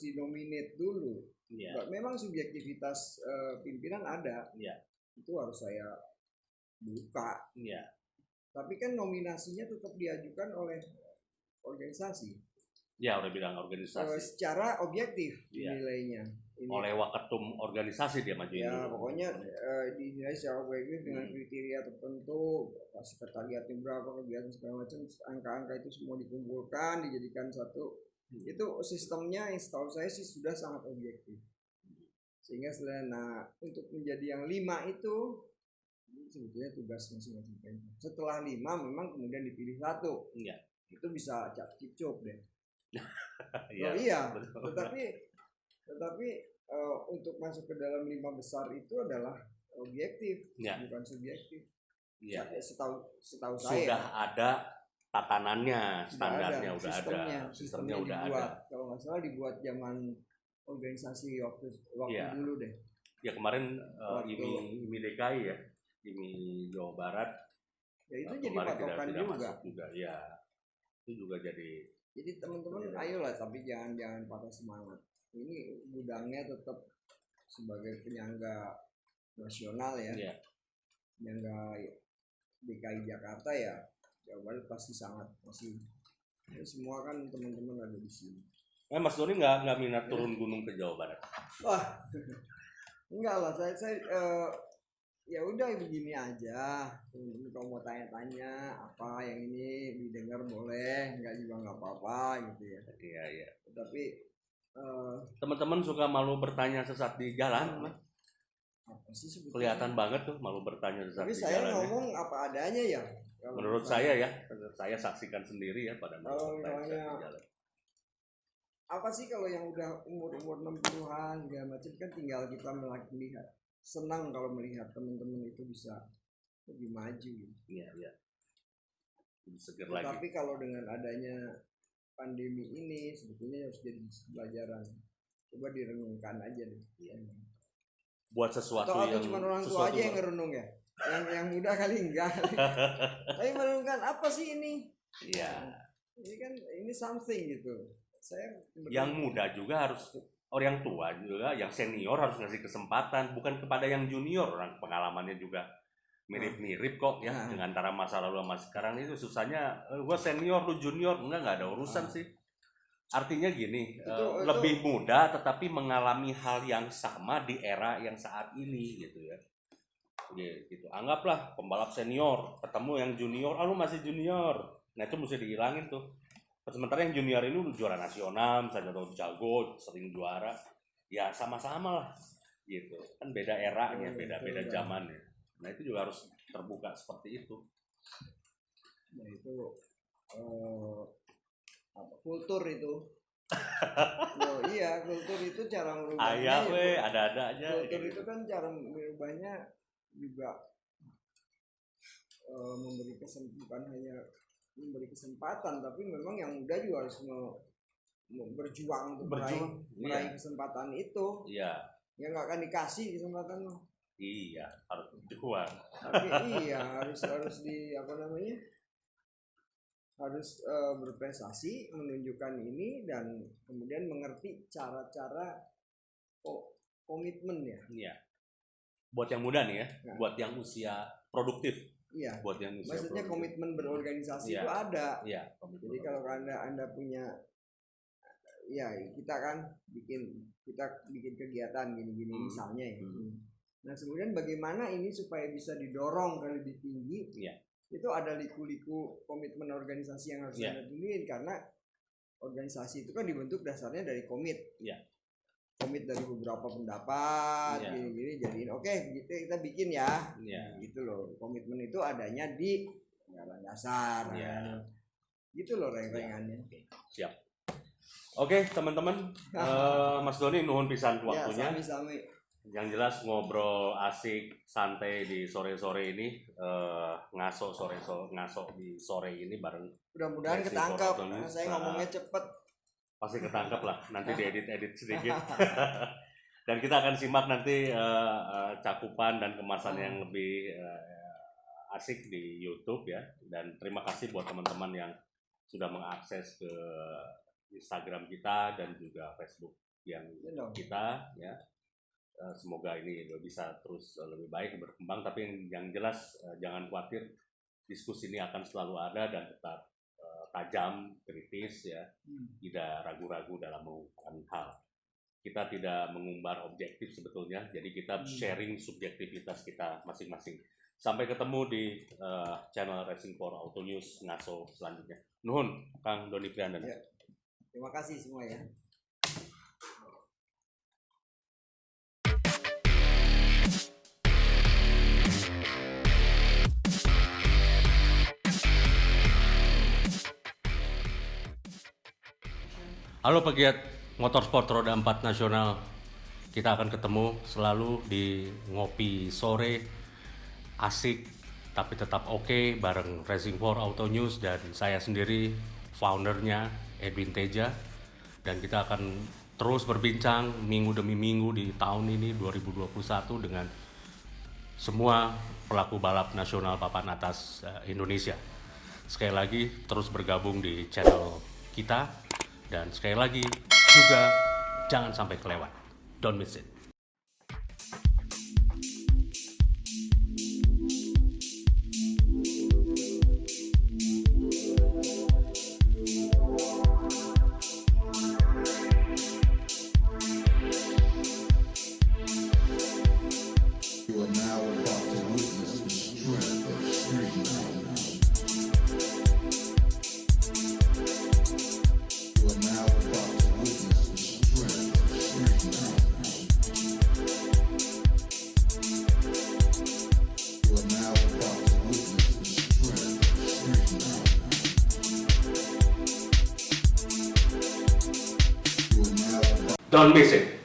dinominate dulu. Iya. Memang subjektivitas pimpinan ada. Iya. Itu harus saya buka. Iya. Tapi kan nominasinya tetap diajukan oleh organisasi. Ya, udah bilang organisasi. Secara objektif nilainya. Oleh waketum organisasi dia majuin. Ya, pokoknya dinilai secara objektif dengan kriteria tertentu, sekretariatnya berapa, kegiatan segala macam, angka-angka itu semua dikumpulkan, dijadikan satu. Itu sistemnya yang setahu saya sih sudah sangat objektif. Sehingga untuk menjadi yang 5 itu sebetulnya tugas masing-masing. Setelah 5 memang kemudian dipilih 1. Iya. Itu bisa cap-cip-cup deh. Iya. Tetapi untuk masuk ke dalam 5 besar itu adalah objektif, bukan subjektif. Iya. Setahu saya sudah ada tatanannya, standarnya udah sistemnya udah dibuat. ada. Kalau nggak salah dibuat zaman organisasi waktu dulu deh. Ya kemarin IMI DKI ya, IMI Jawa Barat. Ya itu jadi patokan juga. Ya itu juga jadi. Jadi teman-teman ayolah, tapi jangan patah semangat. Ini gudangnya tetap sebagai penyangga nasional ya. Iya. Penyangga DKI Jakarta ya. Jawa Barat pasti masih. Ya, semua kan teman-teman ada di sini. Mas Doni nggak minat turun gunung ke Jawa Barat? Wah, enggak lah. Saya ya udah begini aja. Kalau mau tanya-tanya apa yang ini didengar boleh, enggak juga nggak apa-apa gitu ya. Iya. Tapi teman-teman suka malu bertanya sesat di jalan, Mas? Apa sih sebetulnya? Kelihatan banget tuh malu bertanya sesat di jalan. Tapi saya ngomong apa adanya ya. Menurut saya saksikan sendiri ya pada misalnya apa sih kalau yang udah umur 60-an segala macam kan tinggal kita melihat. Senang kalau melihat teman-teman itu bisa lebih maju gitu. Iya. Seger lagi. Tapi kalau dengan adanya pandemi ini sebetulnya harus jadi pelajaran. Coba direnungkan aja deh. Iya. Buat sesuatu atau cuma orang tua aja yang ngerenung ya. Yang muda kali enggak. Tapi merenungkan apa sih ini? Iya. Ini kan something gitu. Yang muda juga harus, orang tua juga, yang senior harus ngasih kesempatan, bukan kepada yang junior. Orang pengalamannya juga mirip-mirip kok ya, dengan antara masa lalu sama sekarang. Itu susahnya, gue senior lu junior, enggak ada urusan sih. Artinya gini, lebih muda tetapi mengalami hal yang sama di era yang saat ini gitu ya. Gitu. Anggaplah pembalap senior ketemu yang junior, lu masih junior. Nah itu mesti dihilangin tuh. Sementara yang junior ini udah juara nasional, misalnya udah jago, sering juara, ya sama-sama lah, gitu. Kan beda eranya, beda zamannya. Nah itu juga harus terbuka seperti itu. Nah itu kultur itu Oh iya, kultur itu cara merubahnya. Ayah we, ada-ada aja. Kultur itu kan cara merubahnya juga memberi bukan hanya memberi kesempatan, tapi memang yang muda juga harus berjuang untuk meraih kesempatan itu. Iya. Ya nggak akan dikasih kesempatan lo. Iya, harus berjuang. Tapi iya harus di apa namanya? Harus berprestasi, menunjukkan ini dan kemudian mengerti cara-cara komitmen ya. Iya. Buat yang muda nih ya, buat yang usia produktif. Iya. Buat yang usia maksudnya produktif. Komitmen berorganisasi itu ada. Iya. Jadi kalau anda punya, ya kita kan bikin kegiatan gini-gini misalnya ya. Nah kemudian bagaimana ini supaya bisa didorong ke lebih tinggi? Iya. Itu ada liku-liku komitmen organisasi yang harus anda duluin, karena organisasi itu kan dibentuk dasarnya dari komit. Iya. Komit dari beberapa pendapat, gini-gini jadiin oke, gitu kita bikin ya. Gitu loh. Komitmen itu adanya di anggaran dasar. Gitu loh reng-rengannya. Siap. Oke teman-teman, Mas Doni nuhun pisan waktunya. Ya, sami-sami. Yang jelas ngobrol asik santai di sore-sore ini, ngaso di sore ini bareng. Mudah-mudahan ketangkep. Saya ngomongnya cepet. Pasti ketangkep lah. Nanti diedit sedikit. Dan kita akan simak nanti cakupan dan kemasan yang lebih asik di YouTube ya. Dan terima kasih buat teman-teman yang sudah mengakses ke Instagram kita dan juga Facebook yang kita ya. Semoga ini bisa terus lebih baik berkembang, tapi yang jelas jangan khawatir, diskusi ini akan selalu ada dan tetap tajam, kritis ya, tidak ragu-ragu dalam mengungkapkan hal. Kita tidak mengumbar objektif sebetulnya, jadi kita sharing subjektivitas kita masing-masing. Sampai ketemu di channel Racing for Auto News Ngaso selanjutnya. Nuhun, Kang Doni Priandana. Ya. Terima kasih semua ya. Halo pegiat motorsport roda 4 nasional, kita akan ketemu selalu di ngopi sore, asik tapi tetap oke bareng Racing for Auto News dan saya sendiri, foundernya Edwin Teja. Dan kita akan terus berbincang minggu demi minggu di tahun ini 2021 dengan semua pelaku balap nasional papan atas Indonesia. Sekali lagi terus bergabung di channel kita. Dan sekali lagi juga jangan sampai kelewat. Don't miss it. You are now about to witness the strength of street knowledge. You are now about to witness the strength of street knowledge. You are now about to witness the strength of street knowledge. You are now about Don't miss it.